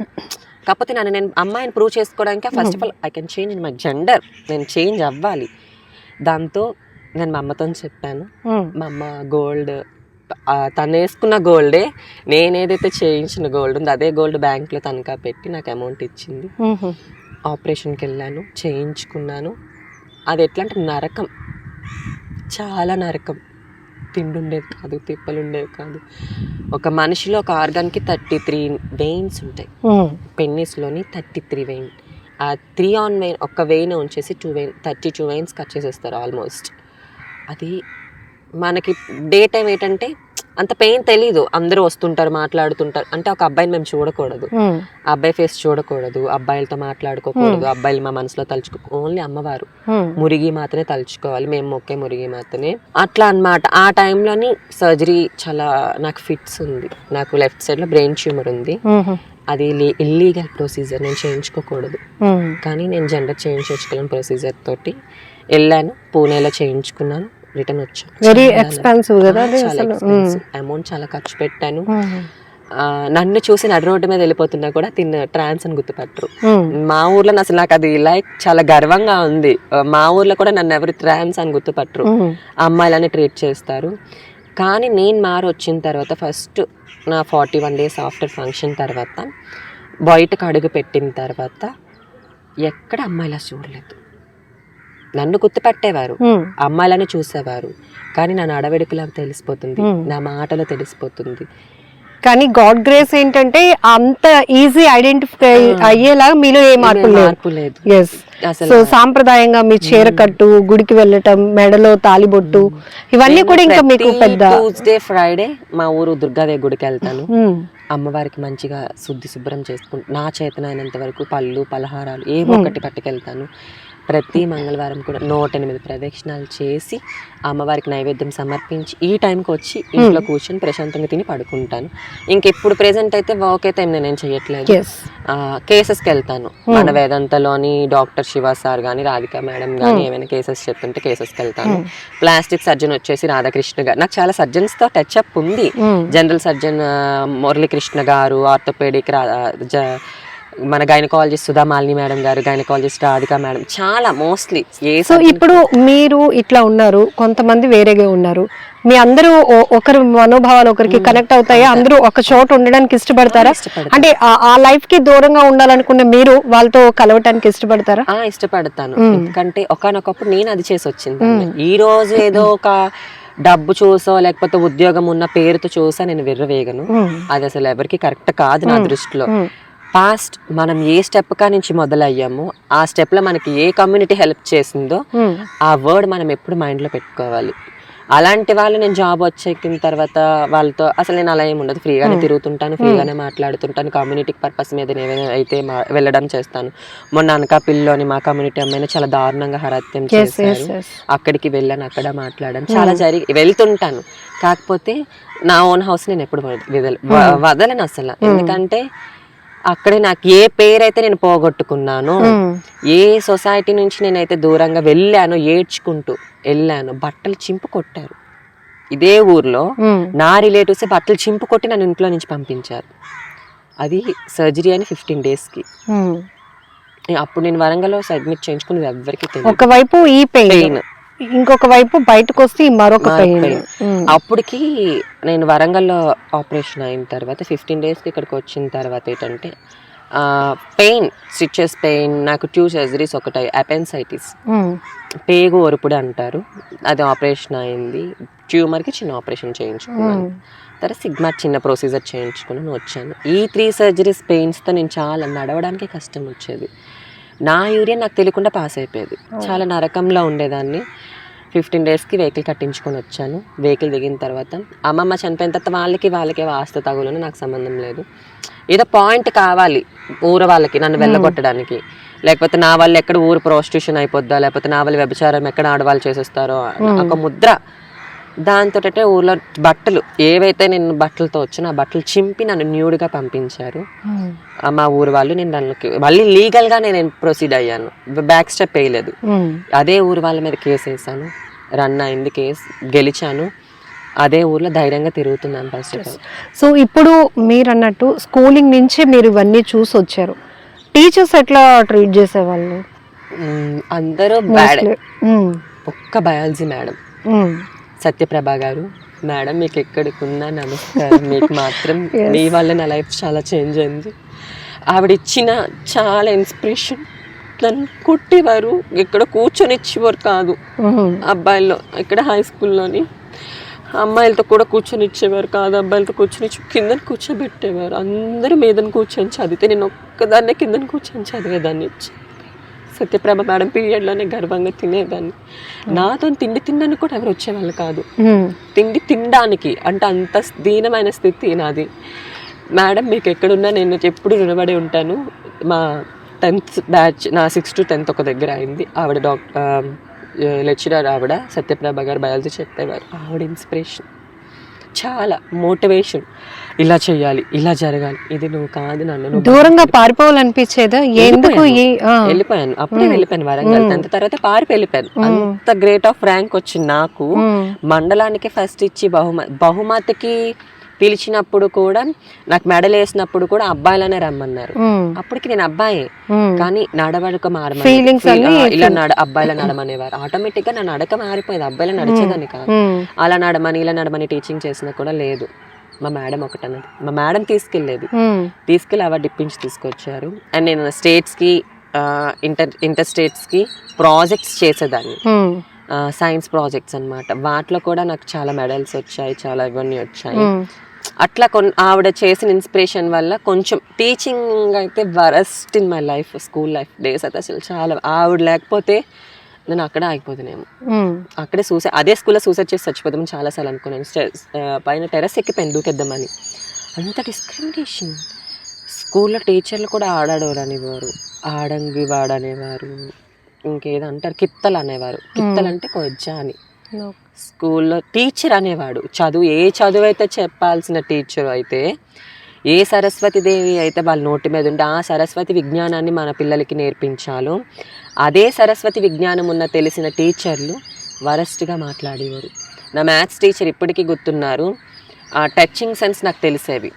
కాకపోతే నేను అమ్మాయిని ప్రూవ్ చేసుకోవడానికి first of all I can change my gender, నేను చేంజ్ అవ్వాలి. దాంతో నేను మా అమ్మతో చెప్పాను. మా అమ్మ గోల్డ్, తను వేసుకున్న గోల్డే, నేను ఏదైతే చేయించిన గోల్డ్ ఉందో అదే గోల్డ్ బ్యాంక్లో తనఖా పెట్టి నాకు అమౌంట్ ఇచ్చింది. ఆపరేషన్కి వెళ్ళాను, చేయించుకున్నాను. అది ఎట్లా అంటే నరకం, చాలా నరకం. తిండి ఉండేది కాదు, తిప్పలు ఉండేవి కాదు. ఒక మనిషిలో ఒక ఆర్గాన్కి 33 వెయిన్స్ ఉంటాయి, పెన్నిస్లోని 33 వెయిన్. ఆ 3 ఆన్ వెయిన్, ఒక్క వెయిన్ ఉంచేసి 32 వెయిన్స్ కట్ చేసేస్తారు ఆల్మోస్ట్. అది మనకి డే టైం ఏంటంటే అంత పెయిన్ తెలీదు. అందరూ వస్తుంటారు, మాట్లాడుతుంటారు. అంటే ఒక అబ్బాయిని మేము చూడకూడదు, అబ్బాయి ఫేస్ చూడకూడదు, అబ్బాయిలతో మాట్లాడుకోకూడదు, అబ్బాయిలు మా మనసులో తలుచుకో, ఓన్లీ అమ్మవారు మురిగి మాత్రమే తలుచుకోవాలి, మేము మొక్కే మురిగి మాత్రమే అట్లా అన్నమాట. ఆ టైంలోని సర్జరీ చాలా నాకు ఫిట్స్ ఉంది, నాకు లెఫ్ట్ సైడ్ లో బ్రెయిన్ ట్యూమర్ ఉంది. అది ఇల్లీగల్ ప్రొసీజర్, నేను చేయించుకోకూడదు. కానీ నేను జెండర్ చేంజ్ చేసుకోవాలని ప్రొసీజర్ తోటి వెళ్ళాను, పూణేలో చేయించుకున్నాను, రిటర్న్ వచ్చాను. వెరీ ఎక్స్పెన్సివ్ కదా, అమౌంట్ చాలా ఖర్చు పెట్టాను. నన్ను చూసి నడు రోడ్డు మీద వెళ్ళిపోతున్నా కూడా ట్రాన్స్ అని గుర్తుపట్టరు. మా ఊర్లో అసలు నాకు అది లైక్ చాలా గర్వంగా ఉంది. మా ఊర్లో కూడా నన్ను ఎవరు ట్రాన్స్ అని గుర్తుపట్టరు, అమ్మాయిలని ట్రీట్ చేస్తారు. కానీ నేను మారి వచ్చిన తర్వాత ఫస్ట్ నా 41 days ఆఫ్టర్ ఫంక్షన్ తర్వాత బయటకు అడుగు పెట్టిన తర్వాత ఎక్కడ అమ్మాయిలా చూడలేదు. నన్ను గుర్తుపట్టేవారు, అమ్మాయిలని చూసేవారు, కానీ నా నడవడికలా తెలిసిపోతుంది, నా మాటలో తెలిసిపోతుంది. కానీ గాడ్ గ్రేస్ ఏంటంటే అంత ఈజీ ఐడెంటిఫై అయ్యేలాగా మీలో ఏ మార్పు లేదు. సో సాంప్రదాయంగా మీ చీర కట్టు, గుడికి వెళ్ళటం, మెడలో తాలిబొట్టు, ఇవన్నీ కూడా ఇంకా మీకు పెద్ద. ట్యూస్డే ఫ్రైడే మా ఊరు దుర్గాదేవి గుడికి వెళ్తాను, అమ్మవారికి మంచిగా శుభ్రం చేసుకుంటూ నా చేతనైనంత వరకు పళ్ళు పలహారాలు ఏవో ఒకటి పట్టుకెళ్తాను. ప్రతి మంగళవారం కూడా 108 ప్రదక్షిణాలు చేసి అమ్మవారికి నైవేద్యం సమర్పించి ఈ టైంకి వచ్చి ఇంట్లో కూర్చొని ప్రశాంతంగా తిని పడుకుంటాను. ఇంకెప్పుడు ప్రెసెంట్ అయితే వర్క్ అయితే నేను చేయట్లేదు. కేసెస్కి వెళ్తాను, మన వేదాంతలోని డాక్టర్ శివ సార్ కానీ రాధిక మేడం కానీ ఏమైనా కేసెస్ చెప్తుంటే కేసెస్కి వెళ్తాను. ప్లాస్టిక్ సర్జన్ వచ్చేసి రాధాకృష్ణ గారు, నాకు చాలా సర్జన్స్ తో టచ్ అప్ ఉంది. జనరల్ సర్జన్ మురళీకృష్ణ గారు, ఆర్థోపెడిక్ మన గైనకాలజిస్ట్ సుధా మాలిని మేడం గారు, గైనకాలజిస్ట్ రాధిక మేడం, చాలా మోస్ట్లీ. సో ఇప్పుడు మీరు ఇట్లా ఉన్నారు, కొంతమంది వేరేగా ఉన్నారు, మీ అందరూ ఒకరి మనోభావాలు ఒకరికి కనెక్ట్ అవుతాయా? అందరూ ఒక చోట ఉండడానికి ఇష్టపడతారా? అంటే ఆ లైఫ్ కి దూరంగా ఉండాలనుకున్న మీరు వాళ్ళతో కలవటానికి ఇష్టపడతారా? ఇష్టపడతాను, ఎందుకంటే ఒకనొకప్పుడు నేను అది చేసి వచ్చింది. ఈ రోజు ఏదో ఒక డబ్బు చూసో లేకపోతే ఉద్యోగం ఉన్న పేరుతో చూసా నేను విర్రవేగను, అది అసలు ఎవరికి కరెక్ట్ కాదు నా దృష్టిలో. పాస్ట్ మనం ఏ స్టెప్ కా నుంచి మొదలయ్యామో ఆ స్టెప్ లో మనకి ఏ కమ్యూనిటీ హెల్ప్ చేసిందో ఆ వర్డ్ మనం ఎప్పుడు మైండ్ లో పెట్టుకోవాలి. అలాంటి వాళ్ళు నేను జాబ్ వచ్చేకిన తర్వాత వాళ్ళతో అసలు నేను అలా ఏమి ఉండదు, ఫ్రీగానే తిరుగుతుంటాను, ఫ్రీగానే మాట్లాడుతుంటాను, కమ్యూనిటీ పర్పస్ మీద ఏమైనా అయితే వెళ్ళడం చేస్తాను. మొన్న అనకాపల్లిలోని మా కమ్యూనిటీ అమ్మాయిని చాలా దారుణంగా హత్యం చేశారు, అక్కడికి వెళ్ళాను, అక్కడ మాట్లాడాను, చాలా వెళ్తుంటాను. కాకపోతే నా ఓన్ హౌస్ నేను ఎప్పుడు వదలను అసలు, ఎందుకంటే అక్కడే నాకు ఏ పేరైతే నేను పోగొట్టుకున్నానో, ఏ సొసైటీ నుంచి నేనైతే దూరంగా వెళ్ళానో, ఏడ్చుకుంటూ వెళ్ళాను, బట్టలు చింపు కొట్టారు. ఇదే ఊర్లో నా రిలేటివ్స్ బట్టలు చింపు కొట్టి నన్ను ఇంట్లో నుంచి పంపించారు. అది సర్జరీ అని 15 days కి. అప్పుడు నేను వరంగల్లో అడ్మిట్ చేయించుకున్నది ఎవరికి తెలియదు. ఒకవైపు ఈ పెయిన్, ఇంకొక వైపు బయటకు వస్తే మరొక పెయిన్. అప్పటికి నేను వరంగల్లో ఆపరేషన్ అయిన తర్వాత 15 days కి ఇక్కడికి వచ్చిన తర్వాత ఏంటంటే పెయిన్, స్టిచెస్ పెయిన్, నాకు 2 surgeries, ఒకటి అపెన్సైటిస్, పేగు ఒరుపుడు అంటారు, అది ఆపరేషన్ అయింది. ట్యూమర్కి చిన్న ఆపరేషన్ చేయించుకున్నాను, తర్వాత సిగ్మా చిన్న ప్రొసీజర్ చేయించుకుని వచ్చాను. ఈ 3 surgeries పెయిన్స్తో నేను చాలా నడవడానికి కష్టం వచ్చేది. నా యూరియన్ నాకు తెలియకుండా పాస్ అయిపోయేది, చాలా నరకంలో ఉండేదాన్ని. 15 days కి వెహికల్ కట్టించుకొని వచ్చాను. వెహికల్ దిగిన తర్వాత అమ్మమ్మ చనిపోయిన తర్వాత వాళ్ళకి వాస్తు తగులని నాకు సంబంధం లేదు, ఏదో పాయింట్ కావాలి ఊరు వాళ్ళకి నన్ను వెళ్ళగొట్టడానికి, లేకపోతే నా వాళ్ళు ఎక్కడ ఊరు ప్రాస్టిట్యూషన్ అయిపోద్దా, లేకపోతే నా వాళ్ళు వ్యభిచారం ఎక్కడ ఆడవాళ్ళు చేసేస్తారో ఒక ముద్ర. దాంతో ఊర్లో బట్టలు ఏవైతే నేను బట్టలతో వచ్చానో ఆ బట్టలు చింపి నన్ను న్యూడ్గా పంపించారు మా ఊరు వాళ్ళు. నేను దానికి మళ్ళీ లీగల్గా నేను ప్రొసీడ్ అయ్యాను, బ్యాక్ స్టెప్ వేయలేదు. అదే ఊరు వాళ్ళ మీద కేసు వేసాను, రన్ అయింది కేసు, గెలిచాను. అదే ఊర్లో ధైర్యంగా తిరుగుతున్నాను ఫస్ట్ ఆఫ్ ఆల్. సో ఇప్పుడు మీరు అన్నట్టు స్కూలింగ్ నుంచే మీరు ఇవన్నీ చూసి వచ్చారు, టీచర్స్ ఎట్లా ట్రీట్ చేసేవాళ్ళు? అందరూ బ్యాడ్. ఒక్క బయాలజీ మేడం సత్యప్రభ గారు, మేడం మీకు ఎక్కడికున్నా నమస్కారం, మీకు మాత్రం మీ వల్ల నా లైఫ్ చాలా చేంజ్ అయింది. ఆవిడ ఇచ్చిన చాలా ఇన్స్పిరేషన్. నన్ను కొట్టేవారు, ఇక్కడ కూర్చొని ఇచ్చేవారు కాదు, అబ్బాయిల్లో ఇక్కడ హై స్కూల్లోని అమ్మాయిలతో కూడా కూర్చొని ఇచ్చేవారు కాదు, అబ్బాయిలతో కూర్చొని కిందని కూర్చోబెట్టేవారు. అందరూ మీదని కూర్చొని చదివితే నేను ఒక్కదాన్నే కిందని కూర్చొని చదివేదాన్ని. సత్యప్రభ మేడం పీరియడ్లోనే గర్వంగా తినేదాన్ని. నాతో తిండి తినడానికి కూడా ఎవరు వచ్చేవాళ్ళు కాదు. తిండి తినడానికి అంటే అంత దీనమైన స్థితి నాది. మేడం మీకు ఎక్కడున్నా నేను ఎప్పుడు రుణపడి ఉంటాను. మా 10th బ్యాచ్ నా 6th to 10th ఒక దగ్గర అయింది. ఆవిడ లెక్చరర్, ఆవిడ సత్యప్రభ గారు బయాలజీ చెప్పేవారు. ఆవిడ ఇన్స్పిరేషన్, చాలా మోటివేషన్. ఇలా చెయ్యాలి, ఇలా జరగాలి, ఇది నువ్వు కాదు నన్ను దూరంగా పారిపోవాలనిపించేదా? ఎందుకు వెళ్ళిపోయాను, అప్పుడే వెళ్ళిపోయాను వరంగల్. 10th తర్వాత వెళ్ళిపోయాను. అంత గ్రేట్ ఆఫ్ ర్యాంక్ వచ్చింది నాకు. మండలానికి ఫస్ట్ ఇచ్చి బహుమతికి పిలిచినప్పుడు కూడా, నాకు మెడల్ వేసినప్పుడు కూడా అబ్బాయిలనే రమ్మన్నారు. అప్పటికి నేను అబ్బాయే, కానీ నడవడక ఇలా అబ్బాయిల నడమనేవారు. ఆటోమేటిక్ గా నా నడక మారిపోయేది, అబ్బాయిల నడిచేదాన్ని కాదు. అలా నడమని ఇలా నడమని టీచింగ్ చేసినా కూడా లేదు. మా మేడం ఒకటన్నది, మా మేడం తీసుకెళ్ళి అవార్డు ఇప్పించి తీసుకొచ్చారు. అండ్ నేను స్టేట్స్ కి ఇంటర్ స్టేట్స్ కి ప్రాజెక్ట్స్ చేసేదాన్ని, సైన్స్ ప్రాజెక్ట్స్ అన్నమాట. వాటిలో కూడా నాకు చాలా మెడల్స్ వచ్చాయి, చాలా ఇవన్నీ వచ్చాయి. అట్లా ఆవిడ చేసిన ఇన్స్పిరేషన్ వల్ల కొంచెం టీచింగ్ అయితే worst in my life. School life days అయితే అసలు చాలా, ఆవిడ లేకపోతే నేను అక్కడే ఆగిపోతున్నాము. అక్కడే అదే స్కూల్లో సూసైడ్ చేసి చచ్చిపోతామని చాలాసార్లు అనుకున్నాను. పైన టెర్రస్ ఎక్కిపోయాను దూకేద్దామని. అంత డిస్క్రిమినేషన్. స్కూల్లో టీచర్లు కూడా ఆడాడోరనేవారు, ఆడంగి వాడనేవారు, ఇంకేదో అంటారు కిత్తలు అనేవారు. కిత్తలు అంటే కొజ్జా అని. స్కూల్లో టీచర్ అనేవాడు, ఏ చదువు అయితే చెప్పాల్సిన టీచర్ అయితే, ఏ సరస్వతి దేవి అయితే వాళ్ళ నోటి మీద ఉంటే ఆ సరస్వతి విజ్ఞానాన్ని మన పిల్లలకి నేర్పించాలో, అదే సరస్వతి విజ్ఞానం ఉన్న తెలిసిన టీచర్లు వరస్ట్గా మాట్లాడేవారు. నా మ్యాథ్స్ టీచర్ ఇప్పటికీ గుర్తున్నారు. ఆ టచింగ్ సెన్స్ నాకు తెలిసేవి.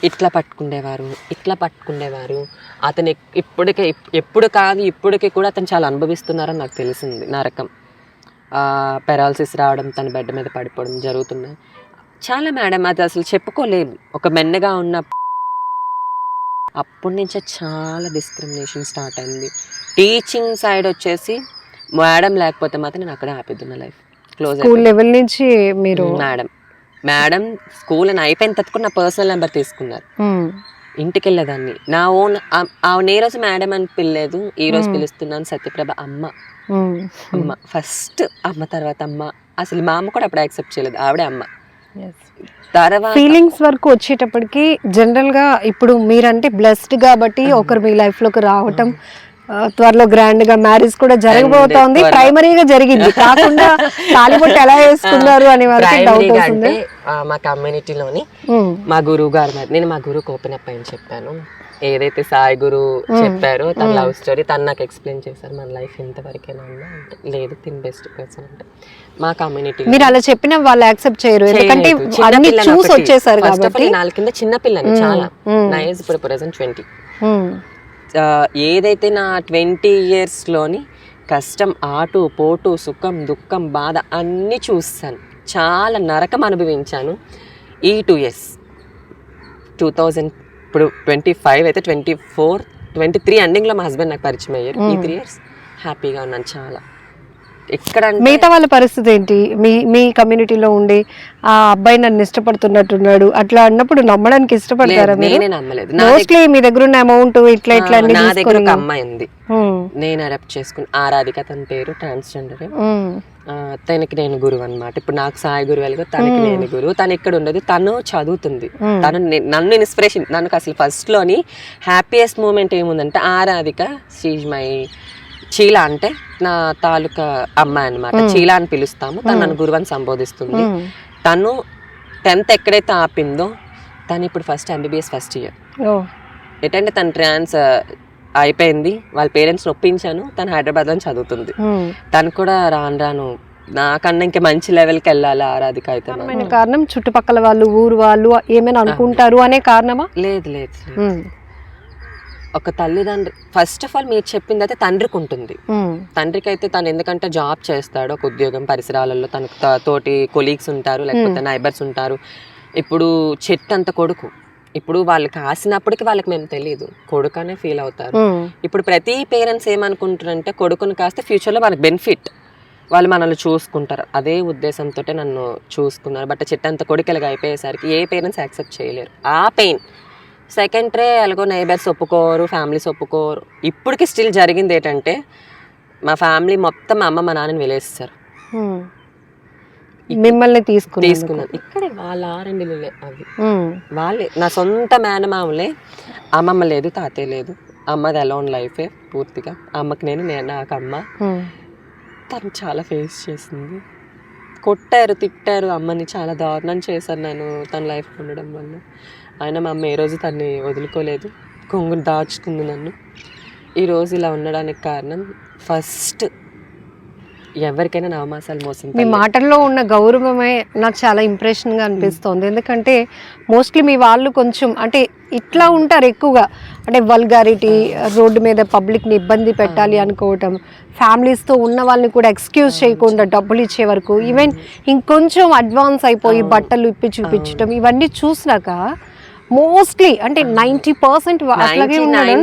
ఇట్లా పట్టుకునేవారు. అతను ఇప్పటికి కూడా అతను చాలా అనుభవిస్తున్నారని నాకు తెలిసింది. నరకం, పెరాలసిస్ రావడం, తన బెడ్ మీద పడిపోవడం జరుగుతున్నాయి చాలా. మేడం అది అసలు చెప్పుకోలేదు. ఒక మెన్నగా ఉన్న అప్పటి నుంచే చాలా డిస్క్రిమినేషన్ స్టార్ట్ అయింది. టీచింగ్ సైడ్ వచ్చేసి మేడం లేకపోతే మాత్రం నేను అక్కడే ఆపేద్దున్నా లైఫ్ క్లోజ్. స్కూల్ లెవెల్ నుంచి మీరు మేడం స్కూల్ అని అయిపోయిన తర్వాత నా పర్సనల్ నెంబర్ తీసుకున్నారు. ఇంటికి వెళ్ళేదాన్ని నా ఓన్. ఏ రోజు మేడం అని పిల్లలేదు, ఈ రోజు పిలుస్తున్నాను సత్యప్రభ అమ్మ. ఫస్ట్ అమ్మ, తర్వాత అమ్మ. అసలు మా అమ్మ కూడా అప్పుడు యాక్సెప్ట్ చేయలేదు, ఆవిడే అమ్మ. తర్వాత ఫీలింగ్స్ వరకు వచ్చేటప్పటికి జనరల్ గా ఇప్పుడు మీరంటే బ్లెస్డ్ కాబట్టి ఒకరు మీ లైఫ్ లోకి రావటం, త్వరలో గ్రాండ్ గా మ్యారేజ్ కూడా జరగబోతోంది. ప్రైమరీగా జరిగింది కాకుండా తాలిబొట్టు ఎలా వేసుకున్నారు అనే వరకు డౌట్ వస్తుంది. మా కమ్యూనిటీలోని మా గురువు గారు, నేను మా గురువుకి ఓపెన్ అప్ అని చెప్పాను. ఏదైతే సాయి గురు చెప్పారో తన లవ్ స్టోరీ తను నాకు ఎక్స్ప్లెయిన్ చేశారు. మన లైఫ్ ఇంతవరకేనా అంటే లేదు, తిన్ బెస్ట్ పర్సన్ అంటే. మా కమ్యూనిటీ మీరు అలా చెప్పిన వాళ్ళు యాక్సెప్ట్ చేయరు, ఎందుకంటే అన్ని చూసి వచ్చేసారు కాబట్టి. నాలుగు కింద చిన్న పిల్లని చాలా. నా ఏజ్ ఇప్పుడు ప్రెసెంట్ 20. ఏదైతే నా 20 years లోని కష్టం, ఆటు పోటు, సుఖం దుఃఖం, బాధ అన్నీ చూస్తాను. చాలా నరకం అనుభవించాను. ఈ 2 years 2000 ఇప్పుడు 25 అయితే 24, 23 ఎండింగ్లో మా హస్బెండ్ నాకు పరిచయం అయ్యారు. ఈ 3 years హ్యాపీగా ఉన్నాను చాలా. ఎక్కడ మిగతా వాళ్ళ పరిస్థితి ఏంటి? మీ కమ్యూనిటీలో ఉండి ఆ అబ్బాయి నన్ను ఇష్టపడుతున్నట్టున్నాడు అట్లా అన్నప్పుడు నమ్మడానికి ఇష్టపడతారా? నేనే నమ్మలేదు. మోస్ట్లీ మీ దగ్గర ఉన్న అమౌంట్ ఇట్లా నా దగ్గర ఒక అమ్మాయి ఉంది, నేను అడాప్ట్ చేసుకుని. ఆరాధిక తన పేరు, ట్రాన్స్జెండర్. తనకి నేను గురువు అనమాట. ఇప్పుడు నాకు సాయి గురువు వెలుగు, తనకి నేను గురువు. తను ఇక్కడ ఉండదు, తను చదువుతుంది. నన్ను ఇన్స్పిరేషన్. నాకు అసలు ఫస్ట్ లోని హ్యాపీయెస్ట్ మూమెంట్ ఏముందంటే, ఆరాధిక షీజ్ మై చీలా అంటే నా తాలూకా అమ్మాయి అనమాట. చీలా అని పిలుస్తాము. తను నన్ను గురువు అని సంబోధిస్తుంది. తను 10th ఎక్కడైతే ఆపిందో తను ఇప్పుడు ఫస్ట్ MBBS ఫస్ట్ ఇయర్. ఏంటంటే తను ట్రాన్స్ అయిపోయింది, వాళ్ళ పేరెంట్స్ని ఒప్పించాను. తను హైదరాబాద్లో చదువుతుంది. తను కూడా రాను నాకన్నా ఇంకా మంచి లెవెల్కి వెళ్ళాలి ఆరాధిక అయితే. కారణం చుట్టుపక్కల వాళ్ళు, ఊరు వాళ్ళు ఏమైనా అనుకుంటారు అనే కారణమా? లేదు. ఒక తల్లిదండ్రి ఫస్ట్ ఆఫ్ ఆల్ మీరు చెప్పింది అయితే తండ్రికి ఉంటుంది. తండ్రికి అయితే తను ఎందుకంటే జాబ్ చేస్తాడు, ఒక ఉద్యోగం, పరిసరాలలో తనకు తోటి కొలీగ్స్ ఉంటారు, లేకపోతే నైబర్స్ ఉంటారు. ఇప్పుడు చెట్టు అంత కొడుకు. ఇప్పుడు వాళ్ళు కాసినప్పటికి వాళ్ళకి మేము తెలియదు, కొడుకు అనే ఫీల్ అవుతారు. ఇప్పుడు ప్రతి పేరెంట్స్ ఏమనుకుంటారంటే కొడుకుని కాస్తే ఫ్యూచర్లో వాళ్ళకి బెనిఫిట్, వాళ్ళు మనల్ని చూసుకుంటారు. అదే ఉద్దేశంతో నన్ను చూసుకున్నారు. బట్ చెట్టు అంత కొడుకులుగా అయిపోయేసరికి ఏ పేరెంట్స్ యాక్సెప్ట్ చేయలేరు. ఆ పెయిన్ సెకండ్ ఎలాగో నైబర్స్ ఒప్పుకోరు, ఫ్యామిలీస్ ఒప్పుకోరు. ఇప్పటికి స్టిల్ జరిగింది ఏంటంటే మా ఫ్యామిలీ మొత్తం మా అమ్మ మా నాన్నని వెలేస్తారు. మిమ్మల్ని తీసుకున్నాను ఇక్కడే వాళ్ళ ఆరండిలే అవి వాళ్ళే నా సొంత మేనమామలే. అమ్మమ్మ లేదు, తాతయ్య లేదు, అమ్మది అలోన్ లైఫే పూర్తిగా. అమ్మకి నేను నాకు అమ్మ. తను చాలా ఫేస్ చేసింది, కొట్టారు, తిట్టారు అమ్మని, చాలా దారుణం చేశాను నేను తన లైఫ్ ఉండడం వల్ల. అయినా మా అమ్మ ఏ రోజు తన్ని వదులుకోలేదు, కొంగుని దాచుకుంది నన్ను. ఈరోజు ఇలా ఉండడానికి కారణం ఫస్ట్ ఎవరికైనా నవమాసాలు మోసం. మీ మాటల్లో ఉన్న గౌరవమే నాకు చాలా ఇంప్రెషన్గా అనిపిస్తోంది. ఎందుకంటే మోస్ట్లీ మీ వాళ్ళు కొంచెం అంటే ఇట్లా ఉంటారు ఎక్కువగా, అంటే వల్గారిటీ, రోడ్డు మీద పబ్లిక్ని ఇబ్బంది పెట్టాలి అనుకోవటం, ఫ్యామిలీస్తో ఉన్న వాళ్ళని కూడా ఎక్స్క్యూజ్ చేయకుండా డబ్బులు ఇచ్చే వరకు, ఈవెన్ ఇంకొంచెం అడ్వాన్స్ అయిపోయి బట్టలు ఇప్పి చూపించడం, ఇవన్నీ చూసినాక మోస్ట్లీ అంటే 90% అట్లాగే ఉండడం.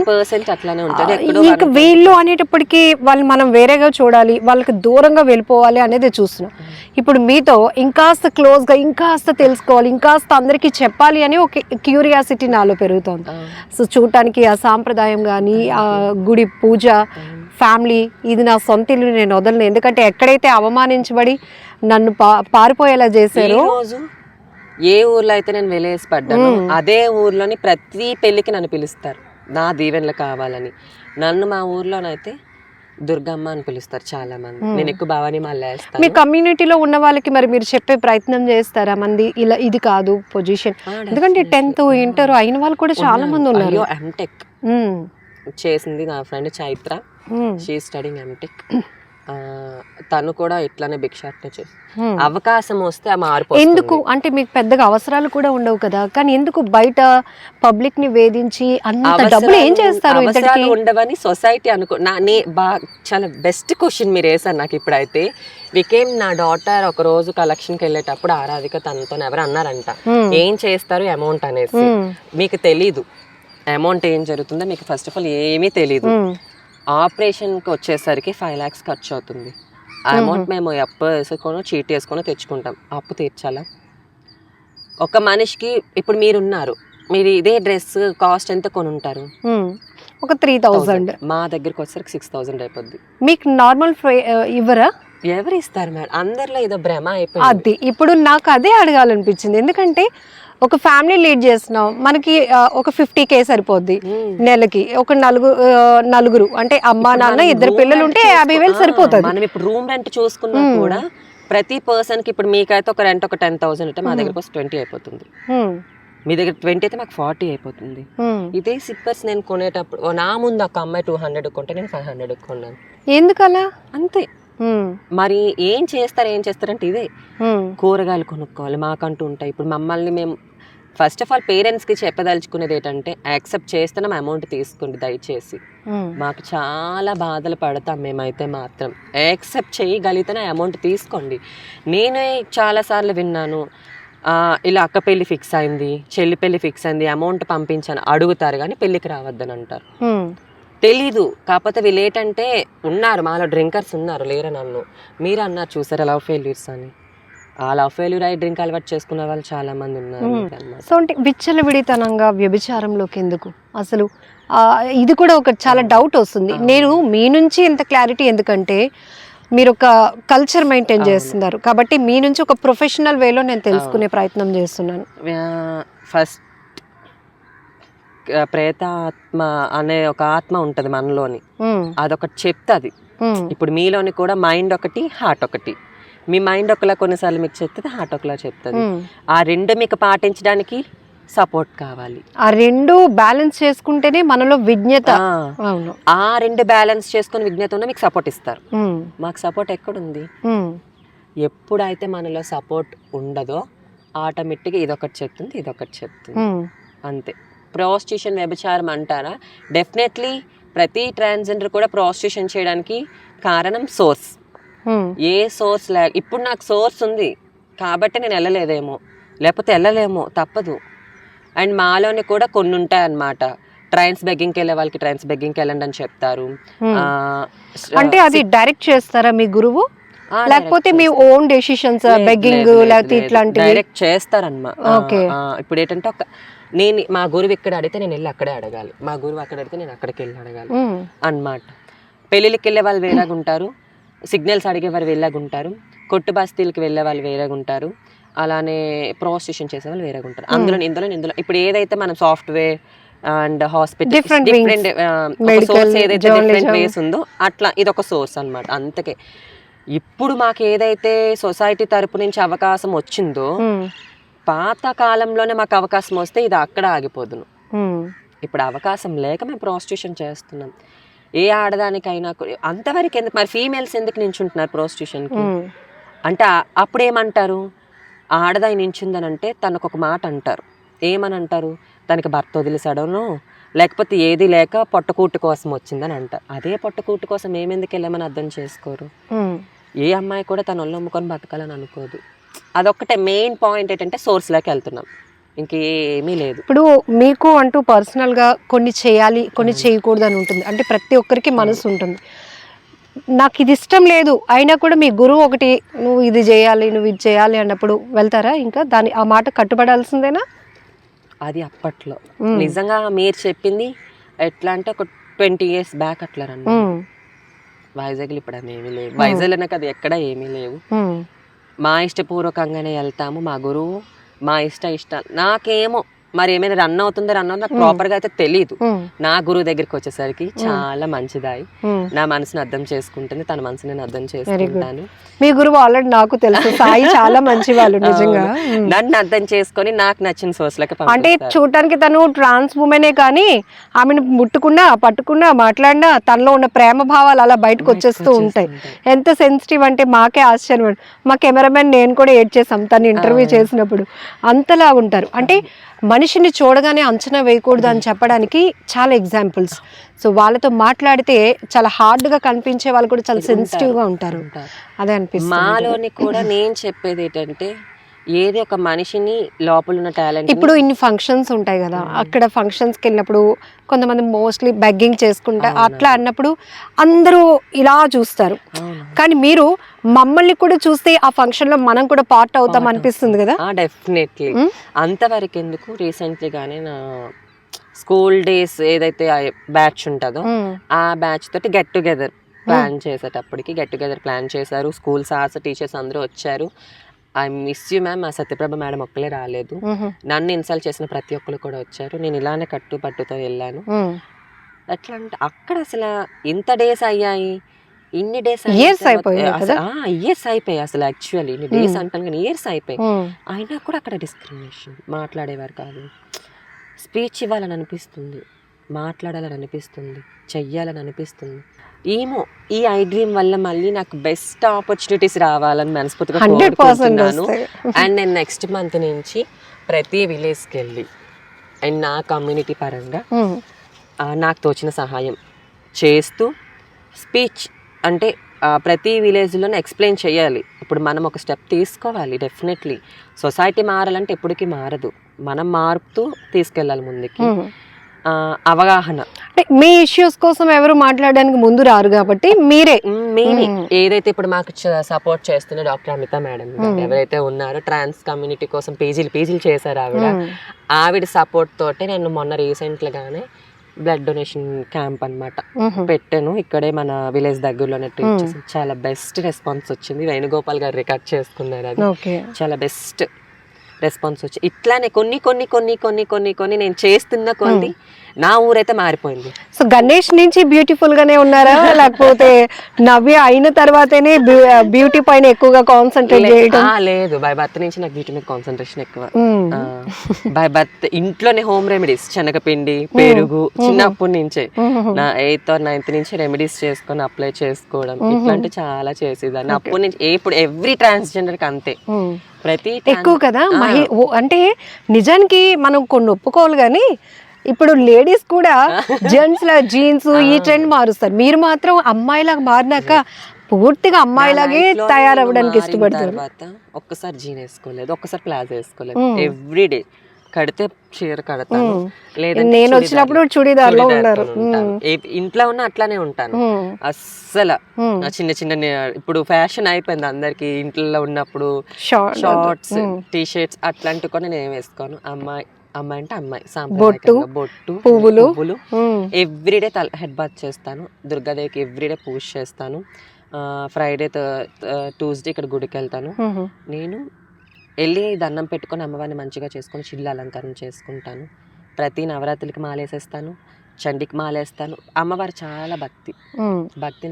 ఇంకా వీళ్ళు అనేటప్పటికీ వాళ్ళు మనం వేరేగా చూడాలి, వాళ్ళకి దూరంగా వెళ్ళిపోవాలి అనేది చూస్తున్నాం. ఇప్పుడు మీతో ఇంకాస్త క్లోజ్గా, ఇంకాస్త తెలుసుకోవాలి, ఇంకాస్త అందరికీ చెప్పాలి అని ఒక క్యూరియాసిటీ నాలో పెరుగుతోంది. సో చూడటానికి ఆ సాంప్రదాయం కానీ, ఆ గుడి పూజ, ఫ్యామిలీ, ఇది నా సొంత ఇల్లు, నేను వదలను. ఎందుకంటే ఎక్కడైతే అవమానించబడి నన్ను పారిపోయేలా చేశారో, ఏ ఊర్లో అయితే నేను వెలేసి పడ్డాను అదే ఊర్లోని ప్రతి పెళ్ళికి నన్ను పిలుస్తారు నా దీవెనలు కావాలని. నన్ను మా ఊర్లోనైతే దుర్గమ్మ అని పిలుస్తారు చాలా మంది. నేను ఎక్కువ భవానీ మళ్ళీ వేస్తాను. మీ కమ్యూనిటీలో ఉన్న వాళ్ళకి మరి మీరు చెప్పే ప్రయత్నం చేస్తారా? మంది ఇలా ఇది కాదు పొజిషన్, ఎందుకంటే 10th ఇంటర్ అయిన వాళ్ళు కూడా చాలా మంది ఉన్నారు. ఎంటెక్ చేసింది నా friend Chaitra, she studying MTech. తను కూడా ఇట్లానే భిక్షాటన చేసి అవకాశం వస్తే మారిపోతుంది. ఎందుకు అంటే మీకు పెద్దగా అవసరాలు కూడా ఉండవు కదా, కానీ ఎందుకు బయట పబ్లిక్ ని వేధించి అంత డబ్బులు ఏం చేస్తారు? అవసరాలు ఉండవని సొసైటీ అనుకో. చాలా బెస్ట్ క్వశ్చన్ మీరు వేసారు నాకు ఇప్పుడైతే. వికేమ్ నా డాటర్ ఒక రోజు కలెక్షన్కి వెళ్ళేటప్పుడు ఆరాధిక తనతో ఎవరు అన్నారంట, ఏం చేస్తారు అమౌంట్ అనేసి. మీకు తెలీదు అమౌంట్ ఏం జరుగుతుందో, మీకు ఫస్ట్ ఆఫ్ ఆల్ ఏమీ తెలీదు. ఆపరేషన్కి వచ్చేసరికి 5 lakhs ఖర్చు అవుతుంది. ఆ అమౌంట్ మేము అప్పు వేసుకొని చీట్ వేసుకొని తెచ్చుకుంటాం. అప్పు తీర్చాలా? ఒక మనిషికి ఇప్పుడు మీరున్నారు, మీరు ఇదే డ్రెస్ కాస్ట్ ఎంత కొని ఉంటారు? ఒక 3000. మా దగ్గరకు వచ్చేసరికి 6000 అయిపోద్ది. మీకు నార్మల్ ఇవ్వరా? ఎవరు ఇస్తారు మేడం? అందరిలో ఏదో భ్రమ అయిపోయింది. అది ఇప్పుడు నాకు అదే అడగాలనిపించింది. ఎందుకంటే ఒక ఫ్యామిలీ లీడ్ చేస్తున్నాం, మనకి ఒక 50K సరిపోద్ది నెలకి. ఒక నలుగురు అంటే అమ్మా నాన్న 2 పిల్లలు ఉంటే 50,000 సరిపోతుంది. మనం ఇప్పుడు రూమ్ రెంట్ చూసుకున్నా కూడా ప్రతి పర్సన్ కి ఇప్పుడు మీకైతే ఒక రెంట్ ఒక 10,000 అంటే మా దగ్గర 20 అయిపోతుంది. మీ దగ్గర 20 అయితే మాకు 40 అయిపోతుంది. ఇదే సిప్పర్స్ నేను కొనేటప్పుడు నా ముందు ఒక అమ్మాయి 200 కొంటే నేను 500 కొన్నాను. ఎందుకలా? అంతే. మరి ఏం చేస్తారంటే ఇదే కూరగాయలు కొనుక్కోవాలి మాకంటూ ఉంటాయి. ఇప్పుడు మమ్మల్ని మేము ఫస్ట్ ఆఫ్ ఆల్ పేరెంట్స్కి చెప్పదలుచుకునేది ఏంటంటే యాక్సెప్ట్ చేస్తున్నాం, అమౌంట్ తీసుకోండి దయచేసి. మాకు చాలా బాధలు పడతాం మేమైతే మాత్రం. యాక్సెప్ట్ చేయగలిగితేనే అమౌంట్ తీసుకోండి. నేనే చాలాసార్లు విన్నాను, ఇలా అక్క పెళ్ళి ఫిక్స్ అయింది, చెల్లి పెళ్ళి ఫిక్స్ అయింది, అమౌంట్ పంపించాను అడుగుతారు కానీ పెళ్ళికి రావద్దని అంటారు. తెలీదు. కాకపోతే వీళ్ళు ఏంటంటే ఉన్నారు మాలో డ్రింకర్స్ ఉన్నారు, లేరు నన్ను మీరు అన్నారు చూసారా లవ్ ఫెయిల్యూర్స్ అని. ఆ లవ్ ఫెయిల్యూర్ అయి డ్రింక్ అలవాటు చేసుకున్న వాళ్ళు చాలా మంది ఉన్నారు. సో అంటే విచ్చలవిడితనంగా వ్యభిచారంలోకి ఎందుకు అసలు? ఇది కూడా ఒక చాలా డౌట్ వస్తుంది. నేను మీ నుంచి ఇంత క్లారిటీ ఎందుకంటే మీరు ఒక కల్చర్ మెయింటైన్ చేస్తున్నారు కాబట్టి మీ నుంచి ఒక ప్రొఫెషనల్ వేలో నేను తెలుసుకునే ప్రయత్నం చేస్తున్నాను. ఫస్ట్ ప్రేతాత్మ అనే ఒక ఆత్మ ఉంటది మనలోని, అదొకటి చెప్తుంది. ఇప్పుడు మీలోని కూడా మైండ్ ఒకటి, హార్ట్ ఒకటి. మీ మైండ్ ఒకలా కొన్నిసార్లు మీకు చెప్తుంది, హార్ట్ ఒకలా చెప్తుంది. ఆ రెండు మీకు పాటించడానికి సపోర్ట్ కావాలి. ఆ రెండు బ్యాలెన్స్ చేసుకుంటేనే మనలో విజ్ఞత. ఆ రెండు బ్యాలెన్స్ చేసుకుని విజ్ఞత ఉన్న మీకు సపోర్ట్ ఇస్తారు. మాకు సపోర్ట్ ఎక్కడుంది? ఎప్పుడైతే మనలో సపోర్ట్ ఉండదో ఆటోమేటిక్గా ఇదొకటి చెప్తుంది, ఇదొకటి చెప్తుంది, అంతే. ప్రాస్టిట్యూషన్ వ్యభిచారం అంటారా? డెఫినెట్లీ ప్రతి ట్రాన్స్జెండర్ కూడా ప్రాస్టిట్యూషన్ చేయడానికి కారణం సోర్స్. ఏ సోర్స్ ఇప్పుడు నాకు సోర్స్ ఉంది కాబట్టి నేను వెళ్ళలేదేమో, లేకపోతే వెళ్ళలేమో, తప్పదు. అండ్ మాలోనే కూడా కొన్ని ఉంటాయి అన్నమాట. ట్రైన్స్ బెగ్గింగ్కి వెళ్ళే వాళ్ళకి ట్రైన్స్ బెగ్గింగ్కి వెళ్ళండి అని చెప్తారు. అంటే అది డైరెక్ట్ చేస్తారా మీ గురువు, లేకపోతే మీ ఓన్ డెసిషన్స్ బెగ్గింగ్ లేకపోతే ఇట్లాంటివి? డైరెక్ట్ చేస్తారన్నమాట. ఇప్పుడు ఏంటంటే మా గురువు ఇక్కడ అడిగితే నేను వెళ్ళి అక్కడే అడగాలి, మా గురువు అక్కడ అడిగితే నేను అక్కడికి వెళ్ళి అడగాలి అన్నమాట. పెళ్ళిళ్ళకి వెళ్ళే వాళ్ళు వేరేగా ఉంటారు, సిగ్నల్స్ అడిగే వారు వేరేగా ఉంటారు, కొట్టు బస్తీలకి వెళ్ళే వాళ్ళు వేరేగా ఉంటారు, అలానే ప్రాస్టిట్యూషన్ చేసే వాళ్ళు వేరేగా ఉంటారు. ఇందులో ఇప్పుడు ఏదైతే మనం software and hospital different source ఏదైతే డిఫరెంట్ వేస్ ఉందో అట్లా ఇదొక సోర్స్ అన్నమాట. అంతకే ఇప్పుడు మాకు ఏదైతే సొసైటీ తరపు నుంచి అవకాశం వచ్చిందో పాత కాలంలోనే మాకు అవకాశం వస్తే ఇది అక్కడ ఆగిపోదును. ఇప్పుడు అవకాశం లేక మేము ప్రాస్టిట్యూషన్ చేస్తున్నాం. ఏ ఆడదానికైనా అంతవరకు ఎందుకు మరి ఫీమేల్స్ ఎందుకు నించుంటున్నారు ప్రాస్టిట్యూషన్కి అంటే అప్పుడు ఏమంటారు, ఆడదాయి నించుందని అంటే తనకు ఒక మాట అంటారు, ఏమని అంటారు, తనకి భర్త వదిలేసాడనో లేకపోతే ఏది లేక పొట్టకూటి కోసం వచ్చిందని అంటారు. అదే పొట్టకూటి కోసం మేమెందుకు వెళ్ళామని అర్థం చేసుకోరు. ఏ అమ్మాయి కూడా తన ఒళ్ళు అమ్ముకొని బతకాలని అనుకోదు. అదొక్కటే మెయిన్ పాయింట్ ఏంటంటే సోర్స్లోకి వెళ్తున్నాం, ఇంకేమీ లేదు. ఇప్పుడు మీకు అంటూ పర్సనల్గా కొన్ని చేయాలి కొన్ని చేయకూడదు అని ఉంటుంది, అంటే ప్రతి ఒక్కరికి మనసు ఉంటుంది. నాకు ఇది ఇష్టం లేదు అయినా కూడా మీ గురువు ఒకటి నువ్వు ఇది చేయాలి నువ్వు ఇది చేయాలి అన్నప్పుడు వెళ్తారా? ఇంకా ఆ మాట కట్టుబడాల్సిందేనా? అది అప్పట్లో నిజంగా మీరు చెప్పింది ఎట్లా అంటే ఒక 20 years బ్యాక్ అట్లా రండి. వైజాగ్లో ఇప్పుడు అవి ఏమీ లేవు, వైజాగ్లోనే కదా ఎక్కడ ఏమీ లేవు. మా ఇష్టపూర్వకంగానే వెళ్తాము, మా గురువు మా ఇష్టాలు నాకేమో మరి ఏమైనా రన్ అవుతుందో నాకు ప్రాపర్గా అయితే తెలియదు. నా గురువు దగ్గరికి వచ్చేసరికి చాలా మంచిదాయి, నా మనసుని అర్థం చేసుకుంటుంది, తన మనసు నేను అర్థం చేసుకుంటాను. మీ గురువు ఆల్రెడీ నాకు తెలుసు, సాయి చాలా మంచి వాళ్ళు నిజంగా. నన్ను అర్థం చేసుకొని నాకు నచ్చిన సోర్స్లకి అంటే చూడటానికి తను ట్రాన్స్ ఉమెనే కానీ ఆమెను ముట్టుకున్నా పట్టుకున్నా మాట్లాడినా తనలో ఉన్న ప్రేమ భావాలు అలా బయటకు వచ్చేస్తూ ఉంటాయి. ఎంత సెన్సిటివ్ అంటే మాకే ఆశ్చర్యం. మా కెమెరామెన్ నేను కూడా ఏడ్ చేసాం తను ఇంటర్వ్యూ చేసినప్పుడు, అంతలా ఉంటారు. అంటే మనిషిని చూడగానే అంచనా వేయకూడదు అని చెప్పడానికి చాలా ఎగ్జాంపుల్స్. సో వాళ్ళతో మాట్లాడితే చాలా హార్డ్గా కనిపించే వాళ్ళు కూడా చాలా సెన్సిటివ్గా ఉంటారు. అదే అనిపిస్తుంది. మాలోని కూడా నేను చెప్పేది ఏంటంటే ఏది ఒక మనిషిని లోపల ఉన్న టాలెంట్. ఇప్పుడు ఇన్ని ఫంక్షన్స్ ఉంటాయి కదా, అక్కడ ఫంక్షన్స్కి వెళ్ళినప్పుడు కొంతమంది మోస్ట్లీ బెగ్గింగ్ చేసుకుంటారు, అట్లా అన్నప్పుడు అందరూ ఇలా చూస్తారు. కానీ మీరు మమ్మల్ని కూడా చూస్తే ఆ ఫంక్షన్ లో మనం కూడా పార్ట్ అవుతాం అనిపిస్తుంది కదా? డెఫినెట్లీ. అంతవరకు ఎందుకు, రీసెంట్లీగానే నా స్కూల్ డేస్ ఏదైతే బ్యాచ్ ఉంటుందో ఆ బ్యాచ్ తోటి గెట్ టుగెదర్ ప్లాన్ చేసేటప్పటికి ప్లాన్ చేశారు. స్కూల్ సార్స్ టీచర్స్ అందరూ వచ్చారు. ఐ మిస్ యూ మ్యామ్, ఆ సత్యప్రభ మేడం ఒక్కలే రాలేదు, నన్ను ఇన్సల్ట్ చేసిన ప్రతి ఒక్కరు కూడా వచ్చారు. నేను ఇలానే కట్టుబట్టుతో వెళ్ళాను. ఎట్లా అంటే అక్కడ అసలు ఇంత డేస్ అయ్యాయి, ఇన్ని డేస్ ఇయర్స్ అయిపోయాయి అసలు. యాక్చువల్లీ ఇన్ని డేస్ అంటాను కానీ ఇయర్స్ అయిపోయాయి, అయినా కూడా అక్కడ డిస్క్రిమినేషన్. మాట్లాడేవారు కాదు, స్పీచ్ ఇవ్వాలని అనిపిస్తుంది, మాట్లాడాలని అనిపిస్తుంది, చెయ్యాలని అనిపిస్తుంది. ఏమో ఈ ఐ డ్రీమ్ వల్ల మళ్ళీ నాకు బెస్ట్ ఆపర్చునిటీస్ రావాలని మనస్ఫూర్తిగా కోరుకుంటున్నాను. అండ్ నేను నెక్స్ట్ మంత్ నుంచి ప్రతి విలేజ్కి వెళ్ళి అండ్ నా కమ్యూనిటీ పరంగా నాకు తోచిన సహాయం చేస్తూ స్పీచ్ అంటే ప్రతి విలేజ్లోనే ఎక్స్ప్లెయిన్ చేయాలి. ఇప్పుడు మనం ఒక స్టెప్ తీసుకోవాలి. డెఫినెట్లీ సొసైటీ మారాలంటే ఎప్పటికీ మారదు, మనం మారుతూ తీసుకెళ్ళాలి ముందుకి. అవగాహన అంటే మీ ఇష్యూస్ కోసం ఎవరు మాట్లాడడానికి ముందు రారు కాబట్టి మీరే ఏదైతే ఇప్పుడు మాకు సపోర్ట్ చేస్తున్న డాక్టర్ అమిత మేడం ఎవరైతే ఉన్నారో ట్రాన్స్ కమ్యూనిటీ కోసం పీజీలు చేశారు ఆవిడ సపోర్ట్ తోటే నేను మొన్న రీసెంట్గానే బ్లడ్ డొనేషన్ క్యాంప్ అన్నమాట పెట్టాను. ఇక్కడే మన విలేజ్ దగ్గరలోనే ట్రీట్ చేసి చాలా బెస్ట్ రెస్పాన్స్ వచ్చింది. వేణుగోపాల్ గారు రికార్డ్ చేసుకున్నారు, అది చాలా బెస్ట్ రెస్పాన్స్ వచ్చి. ఇట్లానే కొన్ని కొన్ని కొన్ని కొన్ని కొన్ని కొన్ని నేను చేస్తున్న కొన్ని నా ఊరైతే మారిపోయింది. సో గణేష్ నుంచి బ్యూటిఫుల్ గానే ఉన్నారా, లేకపోతే నవ్య అయిన తర్వాతనే బ్యూటీ పైన ఎక్కువగా కాన్సన్ట్రేట్ చేయడం? లేదు, బై బర్త్ నుంచి నాకు బ్యూటీ మీద కాన్సన్ట్రేషన్ ఎక్కువ. బై బర్త్ ఇంట్లోనే హోమ్ రెమెడీస్, శనగపిండి, పెరుగు చిన్నప్పటి నుంచే నా 8th or 9th నుంచి రెమెడీస్ చేసుకొని అప్లై చేసుకోవడం ఇట్లాంటి చాలా చేసేదాన్ని అప్పటి నుంచి. ఇప్పుడు ఎవ్రీ ట్రాన్స్జెండర్ కి అంతే, ప్రతి ఎక్కువ కదా. అంటే నిజానికి మనం కొన్ని ఒప్పుకోవాలి కానీ ఇప్పుడు లేడీస్ కూడా జెంట్స్ లా జీన్స్ ఈ ట్రెండ్ మారుస్తారు. మీరు మాత్రం అమ్మాయిలాగా మారినాక పూర్తిగా అమ్మాయిలాగే తయారవ్వడానికి ఇష్టపడతారు. ఒక్కసారి జీన్ వేసుకోలేదు, ఒక్కసారి ప్లాజో వేసుకోలేదు, ఎవ్రీడే కడితే చీర కడతాను, లేదా నేను వచ్చినప్పుడు చుడీదార్ లో ఉన్నారు. ఇంట్లో ఉన్న అట్లానే ఉంటాను అస్సలు. చిన్న చిన్న ఇప్పుడు ఫ్యాషన్ అయిపోయింది అందరికి, ఇంట్లో ఉన్నప్పుడు షార్ట్స్ టీ షర్ట్స్ అట్లాంటివి కూడా నేను వేసుకోను. అమ్మాయి అమ్మాయి అంటే అమ్మాయి సాంప్రదాయకంగా బొట్టు పువ్వులు ఎవ్రీడే హెడ్ బాత్ చేస్తాను. దుర్గాదేవికి ఎవ్రీడే పూజ చేస్తాను. ఫ్రైడే ట్యూస్డే ఇక్కడ గుడికి వెళ్తాను. నేను వెళ్ళి దండం పెట్టుకొని అమ్మవారిని మంచిగా చేసుకొని చిల్లు అలంకారం చేసుకుంటాను. ప్రతి నవరాత్రికి మాలేసేస్తాను, చండికి మాలేస్తాను. అమ్మవారు చాలా భక్తి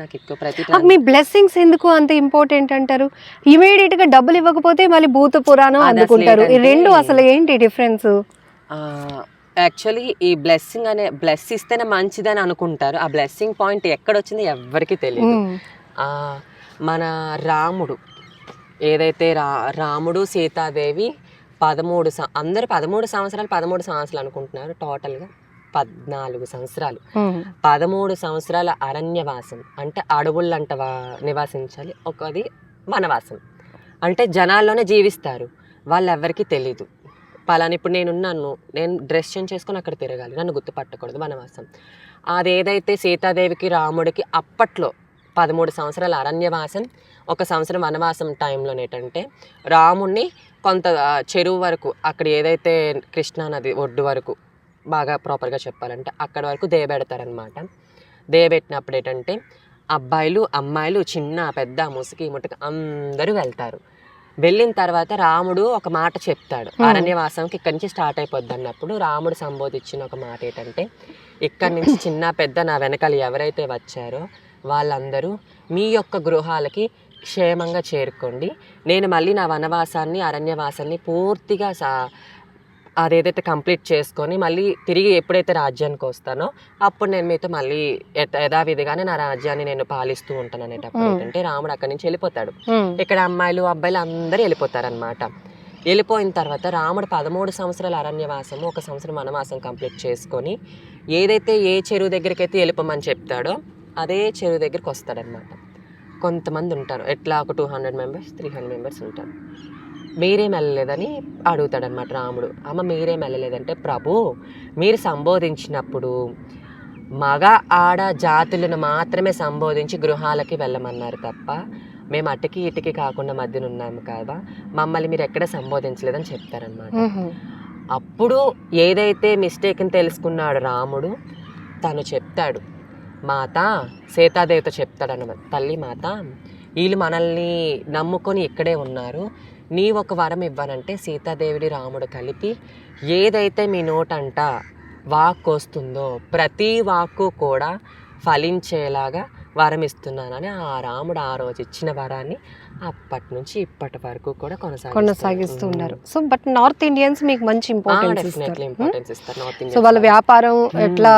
నాకు ఎక్కువ. ప్రతి మీ బ్లెస్సింగ్స్ ఎందుకు అంత ఇంపార్టెంట్ అంటారు? ఇమీడియట్ గా డబ్బులు ఇవ్వకపోతే మళ్ళీ భూత పురాణం అందుకుంటారు. ఈ రెండు అసలు ఏంటి డిఫరెన్స్? యాక్చువల్లీ ఈ బ్లెస్ ఇస్తేనే మంచిదని అనుకుంటారు. ఆ బ్లెస్సింగ్ పాయింట్ ఎక్కడొచ్చింది ఎవరికి తెలియదు. మన రాముడు ఏదైతే రాముడు సీతాదేవి అందరు 13 సంవత్సరాలు అనుకుంటున్నారు. టోటల్గా 14 సంవత్సరాలు 13 సంవత్సరాల అరణ్యవాసం అంటే అడవులంట నివాసించాలి. ఒకది వనవాసం అంటే జనాల్లోనే జీవిస్తారు. వాళ్ళెవ్వరికీ తెలీదు. పలానా ఇప్పుడు నేను డ్రెస్ చేంజ్ చేసుకొని అక్కడ తిరగాలి, నన్ను గుర్తుపట్టకూడదు, వనవాసం. అదేదైతే సీతాదేవికి రాముడికి అప్పట్లో 13 సంవత్సరాల అరణ్యవాసం, 1 సంవత్సరం వనవాసం టైంలో ఏంటంటే రాముణ్ణి కొంత చెరువు వరకు, అక్కడ ఏదైతే కృష్ణానది ఒడ్డు వరకు బాగా ప్రాపర్గా చెప్పాలంటే అక్కడ వరకు దేయబెడతారనమాట. దేయబెట్టినప్పుడు ఏంటంటే అబ్బాయిలు అమ్మాయిలు చిన్న పెద్ద ముసుకి ముట్టుకు అందరూ వెళ్తారు. వెళ్ళిన తర్వాత రాముడు ఒక మాట చెప్తాడు, అరణ్యవాసంకి ఇక్కడి నుంచి స్టార్ట్ అయిపోద్ది అన్నప్పుడు రాముడు సంబోధించిన ఒక మాట ఏంటంటే, ఇక్కడి నుంచి చిన్న పెద్ద నా వెనకాల ఎవరైతే వచ్చారో వాళ్ళందరూ మీ యొక్క గృహాలకి క్షేమంగా చేరుకోండి. నేను మళ్ళీ నా వనవాసాన్ని అరణ్యవాసాన్ని పూర్తిగా అదేదైతే కంప్లీట్ చేసుకొని మళ్ళీ తిరిగి ఎప్పుడైతే రాజ్యానికి వస్తానో అప్పుడు నేను మీతో మళ్ళీ యథావిధిగానే నా రాజ్యాన్ని నేను పాలిస్తూ ఉంటాను అనేటప్పుడు ఏంటంటే రాముడు అక్కడి నుంచి వెళ్ళిపోతాడు. ఇక్కడ అమ్మాయిలు అబ్బాయిలు అందరూ వెళ్ళిపోతారనమాట. వెళ్ళిపోయిన తర్వాత రాముడు 13 సంవత్సరాల అరణ్యవాసము, 1 సంవత్సరం వనవాసం కంప్లీట్ చేసుకొని ఏదైతే ఏ చెరువు దగ్గరికి అయితే వెళ్ళిపోమని చెప్తాడో అదే చెరువు దగ్గరికి వస్తాడనమాట. కొంతమంది ఉంటారు, ఎట్లా ఒక 200 మెంబర్స్ 300 మెంబర్స్ ఉంటారు. మీరేం వెళ్ళలేదని అడుగుతాడనమాట రాముడు. అమ్మ మీరేం వెళ్ళలేదంటే, ప్రభు మీరు సంబోధించినప్పుడు మగ ఆడ జాతులను మాత్రమే సంబోధించి గృహాలకి వెళ్ళమన్నారు తప్ప మేము అటుకి ఇటుకి కాకుండా మధ్యన ఉన్నాము కదా, మమ్మల్ని మీరు ఎక్కడ సంబోధించలేదని చెప్తారనమాట. అప్పుడు ఏదైతే మిస్టేక్ని తెలుసుకున్నాడు రాముడు, తను చెప్తాడు, మాత సీతాదేవితో చెప్తాడన్నమాట, తల్లి మాత వీళ్ళు మనల్ని నమ్ముకొని ఇక్కడే ఉన్నారు, నీ ఒక వరం ఇవ్వనంటే సీతాదేవిని రాముడు కలిపి ఏదైతే మీ నోటంట వాక్కు వస్తుందో ప్రతి వాక్కు కూడా ఫలించేలాగా వరం ఇస్తున్నానని ఆ రాముడు ఆ రోజు ఇచ్చిన వరాన్ని అప్పటి నుంచి ఇప్పటి వరకు కూడా కొనసాగిస్తున్నారు. సో బట్ నార్త్ ఇండియన్స్ మీకు మంచి ఇంపార్టెన్స్ ఇస్తారు. నార్త్ ఇండియన్ సో వాళ్ళ వ్యాపారం ఎట్లా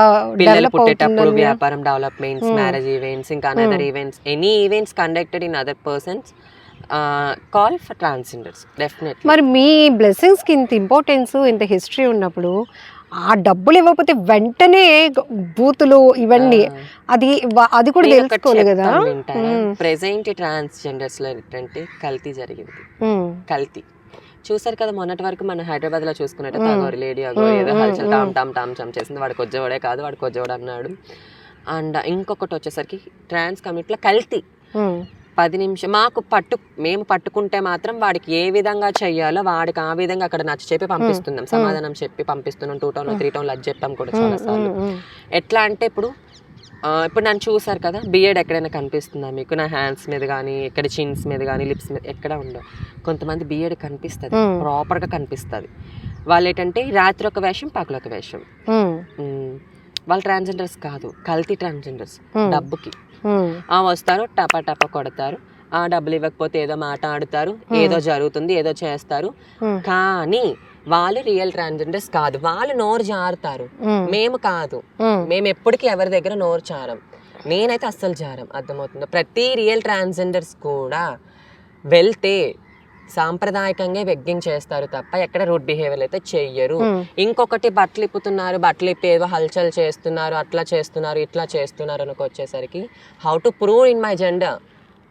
డెవలప్ పుట్టేటప్పుడు వ్యాపారం డెవలప్మెంట్స్, మ్యారేజ్ ఈవెంట్స్, ఇంకా another events, any events conducted in other persons call for transgenders definitely. మరి మీ బ్లెస్సింగ్స్కి ఇంత ఇంపార్టెన్స్, ఇంత హిస్టరీ ఉన్నప్పుడు ఆ డబ్బులు ఇవ్వకపోతే వెంటనే బూతులు ఇవన్నీ అది కూడా తెలుసుకోవాలి కదా. ప్రెసెంట్ ట్రాన్స్జెండర్స్ లో ఏంటంటే కల్తీ జరిగింది. కల్తీ చూసారు కదా, మొన్నటి వరకు మన హైదరాబాద్ లో చూసుకున్నట్టు తగోరి లేడీ అగో ఏదో హల్చల్ టామ్ చేసింది, వాడికి వచ్చేవాడే కాదు, వాడికి వచ్చేవాడు అన్నాడు. అండ్ ఇంకొకటి వచ్చేసరికి ట్రాన్స్ కమ్యూనిటీలో కల్తీ 10 నిమిషం మేము పట్టుకుంటే మాత్రం వాడికి ఏ విధంగా చెయ్యాలో వాడికి ఆ విధంగా అక్కడ నచ్చ చెప్పి పంపిస్తున్నాం, సమాధానం చెప్పి పంపిస్తున్నాం. 2 టౌన్లు 3 టౌన్లు అది చెప్పాం కూడా చాలాసార్లు. ఎట్లా అంటే ఇప్పుడు నన్ను చూసారు కదా, బియర్డ్ ఎక్కడైనా కనిపిస్తుందా మీకు? నా హ్యాండ్స్ మీద కానీ ఇక్కడ చిన్స్ మీద కానీ లిప్స్ మీద ఎక్కడ ఉండవు. కొంతమంది బియర్డ్ కనిపిస్తుంది, ప్రాపర్గా కనిపిస్తుంది. వాళ్ళు ఏంటంటే రాత్రి ఒక వేషం పగలు ఒక వేషం. వాళ్ళు ట్రాన్స్జెండర్స్ కాదు, కల్తీ ట్రాన్స్జెండర్స్. డబ్బుకి వస్తారు, టపా కొడతారు, డబ్బులు ఇవ్వకపోతే ఏదో మాట ఆడుతారు, ఏదో జరుగుతుంది, ఏదో చేస్తారు. కానీ వాళ్ళు రియల్ ట్రాన్స్జెండర్స్ కాదు, వాళ్ళు నోరు జారుతారు. మేము కాదు, మేము ఎప్పటికీ ఎవరి దగ్గర నోరు చారం. నేనైతే అస్సలు జారం, అర్థమవుతుందో. ప్రతి రియల్ ట్రాన్స్జెండర్స్ కూడా వెళ్తే సాంప్రదాయకంగా వెగ్గింగ్ చేస్తారు తప్ప ఎక్కడ రూడ్ బిహేవియర్ అయితే చెయ్యరు. ఇంకొకటి బట్టలు ఇప్పి ఏదో హల్చల్ చేస్తున్నారు, అట్లా చేస్తున్నారు, ఇట్లా చేస్తున్నారు అనుకు వచ్చేసరికి how to prove in my gender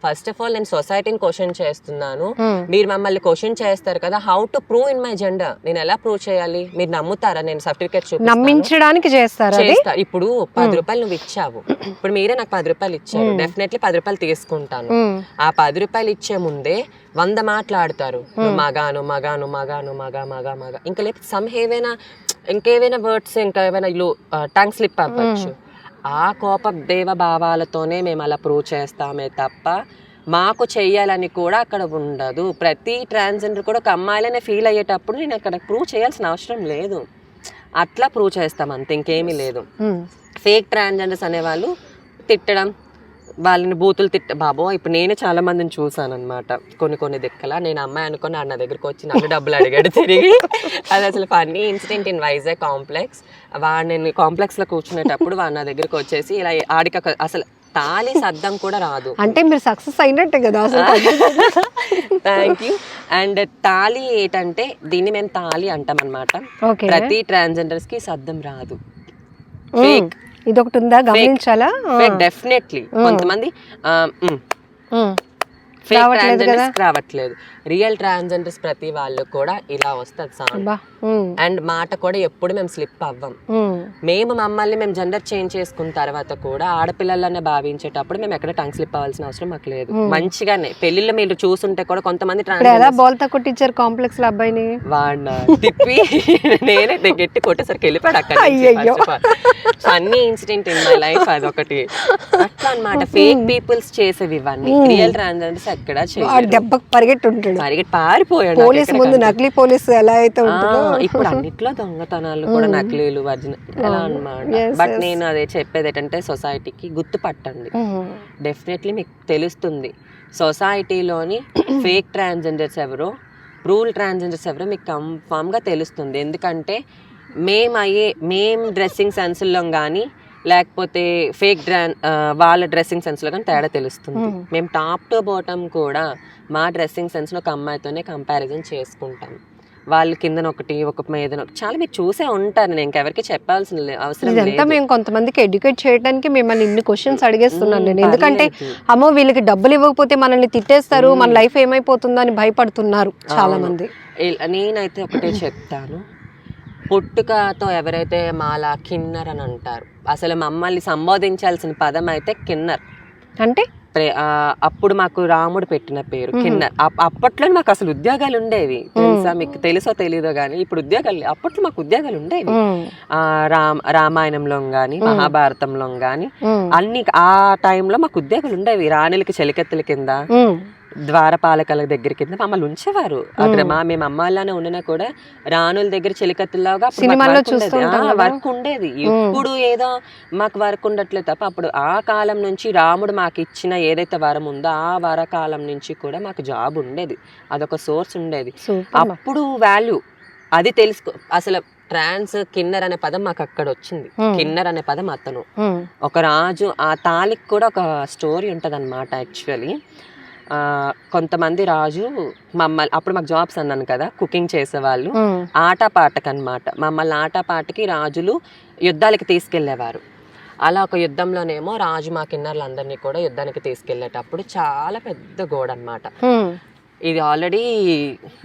first of all నేను సొసైటీని క్వశ్చన్ చేస్తున్నాను, మీరు మమ్మల్ని క్వశ్చన్ చేస్తారు కదా, how to prove in my gender, నేను ఎలా ప్రూవ్ చేయాలి? మీరు నమ్ముతారా? నేను సర్టిఫికేట్ నమ్మించడానికి చేస్తారు. ఇప్పుడు 10 రూపాయలు నువ్వు ఇచ్చావు, ఇప్పుడు మీరే నాకు 10 రూపాయలు ఇచ్చారు, డెఫినెట్లీ 10 రూపాయలు తీసుకుంటాను. ఆ 10 రూపాయలు ఇచ్చే ముందే 100 మాట్లాడతారు, మగాను మగాను మగాను మగ మగ మగ, ఇంకా లేకపోతే ఇంకేమైనా వర్డ్స్, ఇంకా ఏమైనా ఇల్లు టంగ్ స్లిప్ అవ్వచ్చు. ఆ కోప దేవ భావాలతోనే మేము అలా ప్రూవ్ చేస్తామే తప్ప మాకు చెయ్యాలని కూడా అక్కడ ఉండదు. ప్రతి ట్రాన్స్జెండర్ కూడా ఒక అమ్మాయిలనే ఫీల్ అయ్యేటప్పుడు నేను అక్కడ ప్రూవ్ చేయాల్సిన అవసరం లేదు, అట్లా ప్రూవ్ చేస్తాం అంతే, ఇంకేమీ లేదు. ఫేక్ ట్రాన్స్జెండర్స్ అనేవాళ్ళు తిట్టడం, వాళ్ళని బూతులు బాబో ఇప్పుడు నేనే చాలా మందిని చూసాను అనమాట. కొన్ని దిక్కల నేను అమ్మాయి అనుకుని నా దగ్గరకు వచ్చి నన్ను డబ్బులు అడిగాడు తిరిగి. అది అసలు funny incident in Vizag complex. నేను కాంప్లెక్స్లో కూర్చునేటప్పుడు వాడు నా దగ్గరకు వచ్చేసి ఇలా ఆడికి అసలు తాళి సద్దం కూడా రాదు. అంటే మీరు సక్సెస్ అయినట్టే కదా అసలు. Thank you. అండ్ తాళి ఏంటంటే దీన్ని మేము తాళి అంటాం అనమాట. ప్రతి ట్రాన్స్జెండర్స్ కి సద్దం రాదు. ఫేక్ ఇది ఒకటి ఉందా, గమనించాలా? డెఫినెట్లీ కొంతమంది ఫేక్ ట్రాన్స్జెండర్స్ రావట్లేదు, రియల్ ట్రాన్స్జెండర్స్ ప్రతి వాళ్ళు కూడా ఇలా వస్తుంది సౌండ్. అండ్ మాట కూడా ఎప్పుడు మేము స్లిప్ అవ్వం. మమ్మల్ని మేము జెండర్ చేంజ్ చేసుకున్న తర్వాత కూడా ఆడపిల్లలనే భావించేటప్పుడు మేము ఎక్కడ టంగ్ స్లిప్ అవ్వాల్సిన అవసరం మాకు లేదు. మంచిగానే పెళ్లిళ్ళు మీరు చూసుంటే కూడా కొంతమంది బోల్తా కొట్టించారు కాంప్లెక్స్ లో అబ్బాయిని, వాడిన తిప్పి నేనే గట్టి కొట్టేసరికి వెళ్ళిపోయాడు అక్కడ. అన్ని ఇన్సిడెంట్ ఇన్ మై లైఫ్ అదొకటి అట్లా అనమాట. ఫేక్ పీపుల్స్ చేసేవి ఇవన్నీ, రియల్ ట్రాన్స్జెండర్స్ ఎక్కడ దెబ్బకి పరిగెట్టి పారిపోయాడు. పోలీస్ ముందు నకిలీ పోలీసు ఎలా అయితే ఉంటుందో ఇప్పుడు అన్నిట్లో దొంగతనాలు కూడా నకిలీలు ఎలా అన్నమాట. బట్ నేను అదే చెప్పేది ఏంటంటే సొసైటీకి గుర్తుపట్టండి, డెఫినెట్లీ మీకు తెలుస్తుంది సొసైటీలోని ఫేక్ ట్రాన్స్జెండర్స్ ఎవరో, ప్రూల్ ట్రాన్స్జెండర్స్ ఎవరో మీకు కన్ఫామ్ గా తెలుస్తుంది. ఎందుకంటే మేము డ్రెస్సింగ్ సెన్స్లో కానీ లేకపోతే ఫేక్ వాళ్ళ డ్రెస్సింగ్ సెన్స్లో కానీ తేడా తెలుస్తుంది. మేము టాప్ టు బాటమ్ కూడా మా డ్రెస్సింగ్ సెన్స్లో ఒక అమ్మాయితోనే కంపారిజన్ చేసుకుంటాం. వాళ్ళు కిందన ఒకటి ఒక మీద చాలా మీరు చూసే ఉంటారు, నేను ఇంకెవరికి చెప్పాల్సిన అవసరం లేదు. మేము కొంతమందికి ఎడ్యుకేట్ చేయడానికి మిమ్మల్ని ఇన్ని క్వశ్చన్స్ అడిగేస్తున్నాను నేను. ఎందుకంటే అమ్మో వీళ్ళకి డబ్బులు ఇవ్వకపోతే మనల్ని తిట్టేస్తారు, మన లైఫ్ ఏమైపోతుందో అని భయపడుతున్నారు చాలా మంది. నేనైతే ఒకటే చెప్తాను, పుట్టుకతో ఎవరైతే మాలా కిన్నర్ అని అంటారు, అసలు మమ్మల్ని సంబోధించాల్సిన పదం అయితే కిన్నర్. అంటే అప్పుడు మాకు రాముడు పెట్టిన పేరు కిన్నర్. అప్పట్లో మాకు అసలు ఉద్యోగాలు ఉండేవి తెలుసా, మీకు తెలుసో తెలీదో గానీ ఇప్పుడు ఉద్యోగాలు, అప్పట్లో మాకు ఉద్యోగాలు ఉండేవి. రామాయణంలో గాని మహాభారతంలో గాని అన్ని ఆ టైంలో మాకు ఉద్యోగాలు ఉండేవి. రాణులకి చెలికత్తెల కింద, ద్వారపాలకల దగ్గర కింద మమ్మల్ని ఉంచేవారు. అక్కడ మేము అమ్మాయిలానే ఉన్నా కూడా రాణుల దగ్గర చెలికత్తులాగా వర్క్ ఉండేది. ఇప్పుడు ఏదో మాకు వర్క్ ఉండట్లేదు తప్ప అప్పుడు ఆ కాలం నుంచి రాముడు మాకు ఇచ్చిన ఏదైతే వరం ఉందో ఆ వరకాలం నుంచి కూడా మాకు జాబ్ ఉండేది, అదొక సోర్స్ ఉండేది. అప్పుడు వాల్యూ అది తెలుసుకో. అసలు ట్రాన్స్ కిన్నర్ అనే పదం మాకు అక్కడ వచ్చింది. కిన్నర్ అనే పదం అతను ఒక రాజు, ఆ తాళికి కూడా ఒక స్టోరీ ఉంటది అనమాట. యాక్చువల్లీ కొంతమంది రాజు మమ్మల్ని, అప్పుడు మాకు జాబ్స్ అన్నాను కదా, కుకింగ్ చేసేవాళ్ళు, ఆటపాటకు అనమాట. మమ్మల్ని ఆటపాటకి రాజులు యుద్ధాలకి తీసుకెళ్లేవారు. అలా ఒక యుద్ధంలోనేమో రాజు మా కిన్నర్లందరినీ కూడా యుద్ధానికి తీసుకెళ్లేటప్పుడు చాలా పెద్ద గోడ అనమాట. ఇది ఆల్రెడీ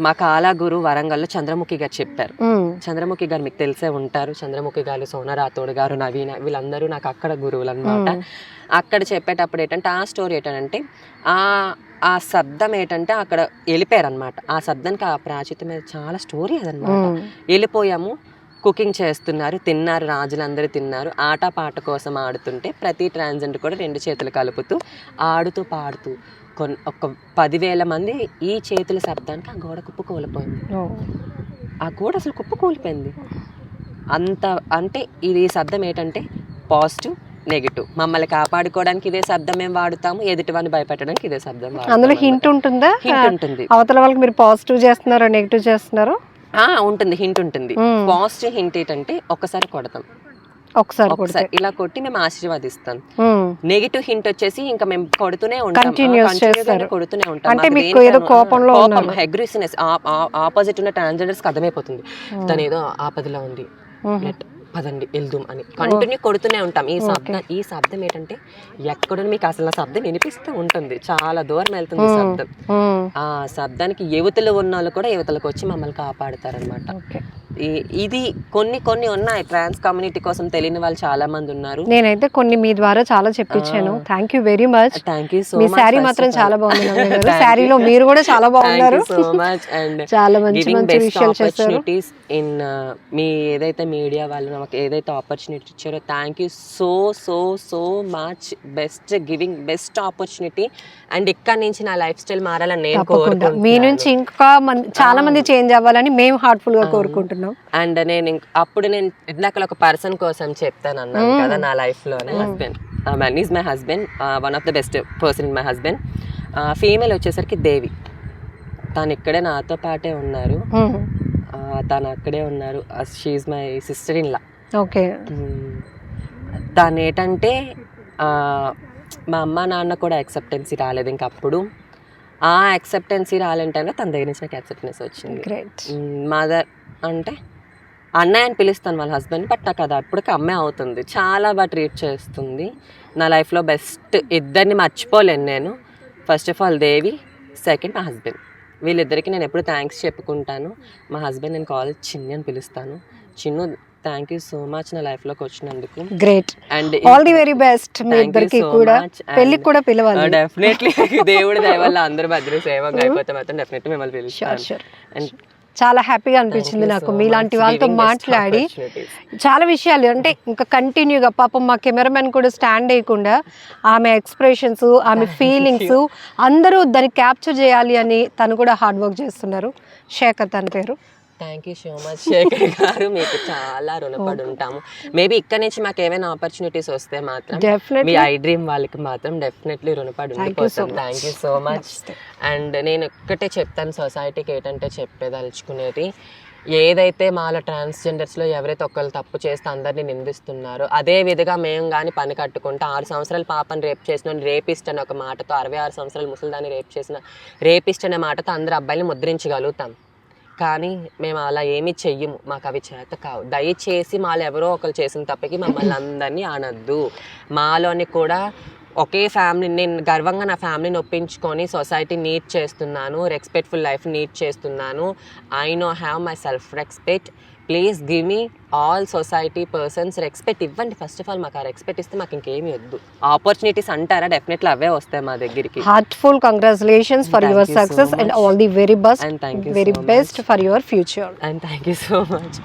మా కాలా గురు వరంగల్లో చంద్రముఖి గారు చెప్పారు. చంద్రముఖి గారు మీకు తెలిసే ఉంటారు. చంద్రముఖి గారు, సోనా రాథోడ్ గారు, నవీన, వీళ్ళందరూ నాకు అక్కడ గురువులు అనమాట. అక్కడ చెప్పేటప్పుడు ఏంటంటే ఆ స్టోరీ ఏంటంటే ఆ శబ్దం ఏంటంటే అక్కడ వెళ్ళిపోయారు అనమాట. ఆ శబ్దానికి ఆ ప్రాచిత మీద చాలా స్టోరీ అదనమాట. వెళ్ళిపోయాము, కుకింగ్ చేస్తున్నారు, తిన్నారు, రాజులందరూ తిన్నారు, ఆట పాట కోసం ఆడుతుంటే ప్రతి ట్రాన్స్జెండర్ కూడా 2 చేతులు కలుపుతూ ఆడుతూ పాడుతూ ఒక 10,000 మంది ఈ చేతుల శబ్దానికి ఆ గోడ కుప్పకూలిపోయింది. ఆ గోడ అసలు కుప్పకూలిపోయింది. అంత అంటే ఇది శబ్దం ఏంటంటే పాజిటివ్, నెగిటివ్. మమ్మల్ని కాపాడుకోవడానికి ఇదే శబ్దం మేము వాడుతాము, ఎదుటి వాడిని భయపెట్టడానికి ఇదే శబ్దం వాడతాము. అందులో హింట్ ఉంటుందా? హింట్ ఉంటుంది. అవతల వాళ్ళకి మీరు పాజిటివ్ చేస్తున్నారో నెగిటివ్ చేస్తున్నారో ఉంటుంది, హింట్ ఉంటుంది. పాజిటివ్ హింట్ ఏంటంటే ఒకసారి కొడతాం, ఒకసారి ఇలా కొట్టి మేము ఆశీర్వాదిస్తాం. నెగిటివ్ హింట్ వచ్చేసి ఇంకా మేము కొడుతూనే ఉంటాం, కొడుతూనే ఉంటాం. కోపం, అగ్రెసివ్నెస్ ఆపోజిట్ ఉన్న ట్రాన్స్జెండర్స్ కి అర్థమైపోతుంది తను ఏదో ఆపదలో ఉంది, పదండి వెళ్దాం అని కంటిన్యూ కొడుతూనే ఉంటాం. ఈ శబ్దం ఏంటంటే ఎక్కడ మీకు అసలు ఆ శబ్దం వినిపిస్తూ ఉంటుంది, చాలా దూరం వెళ్తుంది శబ్దం. ఆ శబ్దానికి యువతలు ఉన్న వాళ్ళు కూడా యువతలకు వచ్చి మమ్మల్ని కాపాడుతారనమాట. ఇది కొన్ని ఉన్నాయి ట్రాన్స్ కమ్యూనిటీ కోసం తెలియని వాళ్ళు చాలా మంది ఉన్నారు. నేనైతే కొన్ని మీ ద్వారా చాలా చెప్పించాను. Thank you very much. Thank you so మీ మచ్. శారీ మాత్రం చాలా బాగుంది. శారీలో మీరు కూడా చాలా బాగున్నారు. సో మచ్ అండ్ చాలా మంచి మంచి విషయాలు చేస్తారు. ఇన్ మీ ఏదైతే మీడియా వాళ్ళు నాకు ఏదైతే ఆపర్చునిటీ ఇచ్చారో thank you so so so much. Giving best opportunity. And ఇక్కడ నుంచి నా లైఫ్ స్టైల్ మారాలని నేను కోరుకుంటున్నాను. మీ నుంచి ఇంకా చాలా మంది చేంజ్ అవ్వాలని మేము హార్ట్ఫుల్ గా కోరుకుంటున్నాం. అండ్ నేను అప్పుడు నేను ఇందాక ఒక పర్సన్ కోసం చెప్తాను అన్నాను కదా నా లైఫ్ లోనే. Husband is my husband, one of the best person in my husband. Female వచ్చేసరికి దేవి. తను ఇక్కడే నాతో పాటే ఉన్నారు. తను అక్కడే ఉన్నారు. She's my sister in law. Okay. తను ఏంటంటే మా అమ్మ నాన్న కూడా యాక్సెప్టెన్సీ రాలేదు ఇంకప్పుడు. ఆ యాక్సెప్టెన్సీ రాలంటే తన దగ్గర నుంచి నాకు యాక్సెప్టెన్స్ వచ్చింది. మదర్ అంటే అన్నయ్య అని పిలుస్తాను వాళ్ళ హస్బెండ్, బట్ నాకు అది అప్పటికి అమ్మే అవుతుంది. చాలా బాగా ట్రీట్ చేస్తుంది. నా లైఫ్లో బెస్ట్ ఇద్దరిని మర్చిపోలేను నేను. First of all Devi, second మా హస్బెండ్. వీళ్ళిద్దరికి నేను ఎప్పుడు థ్యాంక్స్ చెప్పుకుంటాను. మా హస్బెండ్ నేను కాల్ చిన్ని అని పిలుస్తాను. Chinnu thank you so much నా లైఫ్ లోకి వచ్చినందుకు. Great. And all the very best. మీ ఇద్దరికి కూడా పెళ్ళికి కూడా పిలవాలి. డెఫినెట్లీ దేవుడి దయ వల్ల అందరూ భద్ర సేవగా అయిపోతే మాత్రం డెఫినెట్లీ మిమ్మల్ని పిలుస్తాను. అండ్ చాలా హ్యాపీగా అనిపించింది నాకు మీలాంటి వాళ్ళతో మాట్లాడి. చాలా విషయాలు అంటే ఇంకా కంటిన్యూగా పాపం మా కెమెరామెన్ కూడా స్టాండ్ అయ్యకుండా ఆమె ఎక్స్ప్రెషన్స్, ఆమె ఫీలింగ్స్ అందరూ దాన్ని క్యాప్చర్ చేయాలి అని తను కూడా హార్డ్ వర్క్ చేస్తున్నారు. శేఖర్ తన పేరు. Thank you so much Shekhar garu, మీకు చాలా రుణపడి ఉంటాము. మేబీ ఇక్కడ నుంచి మాకు ఏమైనా ఆపర్చునిటీస్ వస్తే మాత్రం మీ ఐ డ్రీమ్ వాళ్ళకి మాత్రం డెఫినెట్లీ రుణపడి ఉండిపోతాం. Thank you so much. And నేను ఒక్కటే చెప్తాను సొసైటీకి ఏంటంటే చెప్పేదలుచుకునేది, ఏదైతే మాలో ట్రాన్స్జెండర్స్లో ఎవరైతే ఒకళ్ళు తప్పు చేస్తే అందరినీ నిందిస్తున్నారో అదే విధంగా మేము కానీ పని కట్టుకుంటే 6 సంవత్సరాల పాపని రేప్ చేసిన రేపిస్ట్ అనే ఒక మాటతో 66 సంవత్సరాల ముసలిదాన్ని రేప్ చేసిన రేపిస్ట్ అనే మాటతో అందరు అబ్బాయిని ముద్రించగలుగుతాం. కానీ మేము అలా ఏమీ చెయ్యము, మాకు అవి చేత కావు. దయచేసి మాలో ఎవరో ఒకరు చేసిన తప్పకి మమ్మల్ని అందరినీ అనద్దు. మాలోని కూడా ఒకే ఫ్యామిలీ, నేను గర్వంగా నా ఫ్యామిలీని ఒప్పించుకొని సొసైటీ నీడ్ చేస్తున్నాను, రెస్పెక్ట్ఫుల్ లైఫ్ నీడ్ చేస్తున్నాను. I know have my self respect. Please give me all society persons respect ఇవ్వండి. ఫస్ట్ ఆఫ్ ఆల్ మాకు ఆ రెస్పెక్ట్ ఇస్తే మాకు ఇంకేమీ వద్దు. ఆపర్చునిటీస్ అంటారా, డెఫినెట్లీ అవే వస్తాయి మా దగ్గరికి. Heartful congratulations for your success and all the very best. Very best for your future. And thank you so much.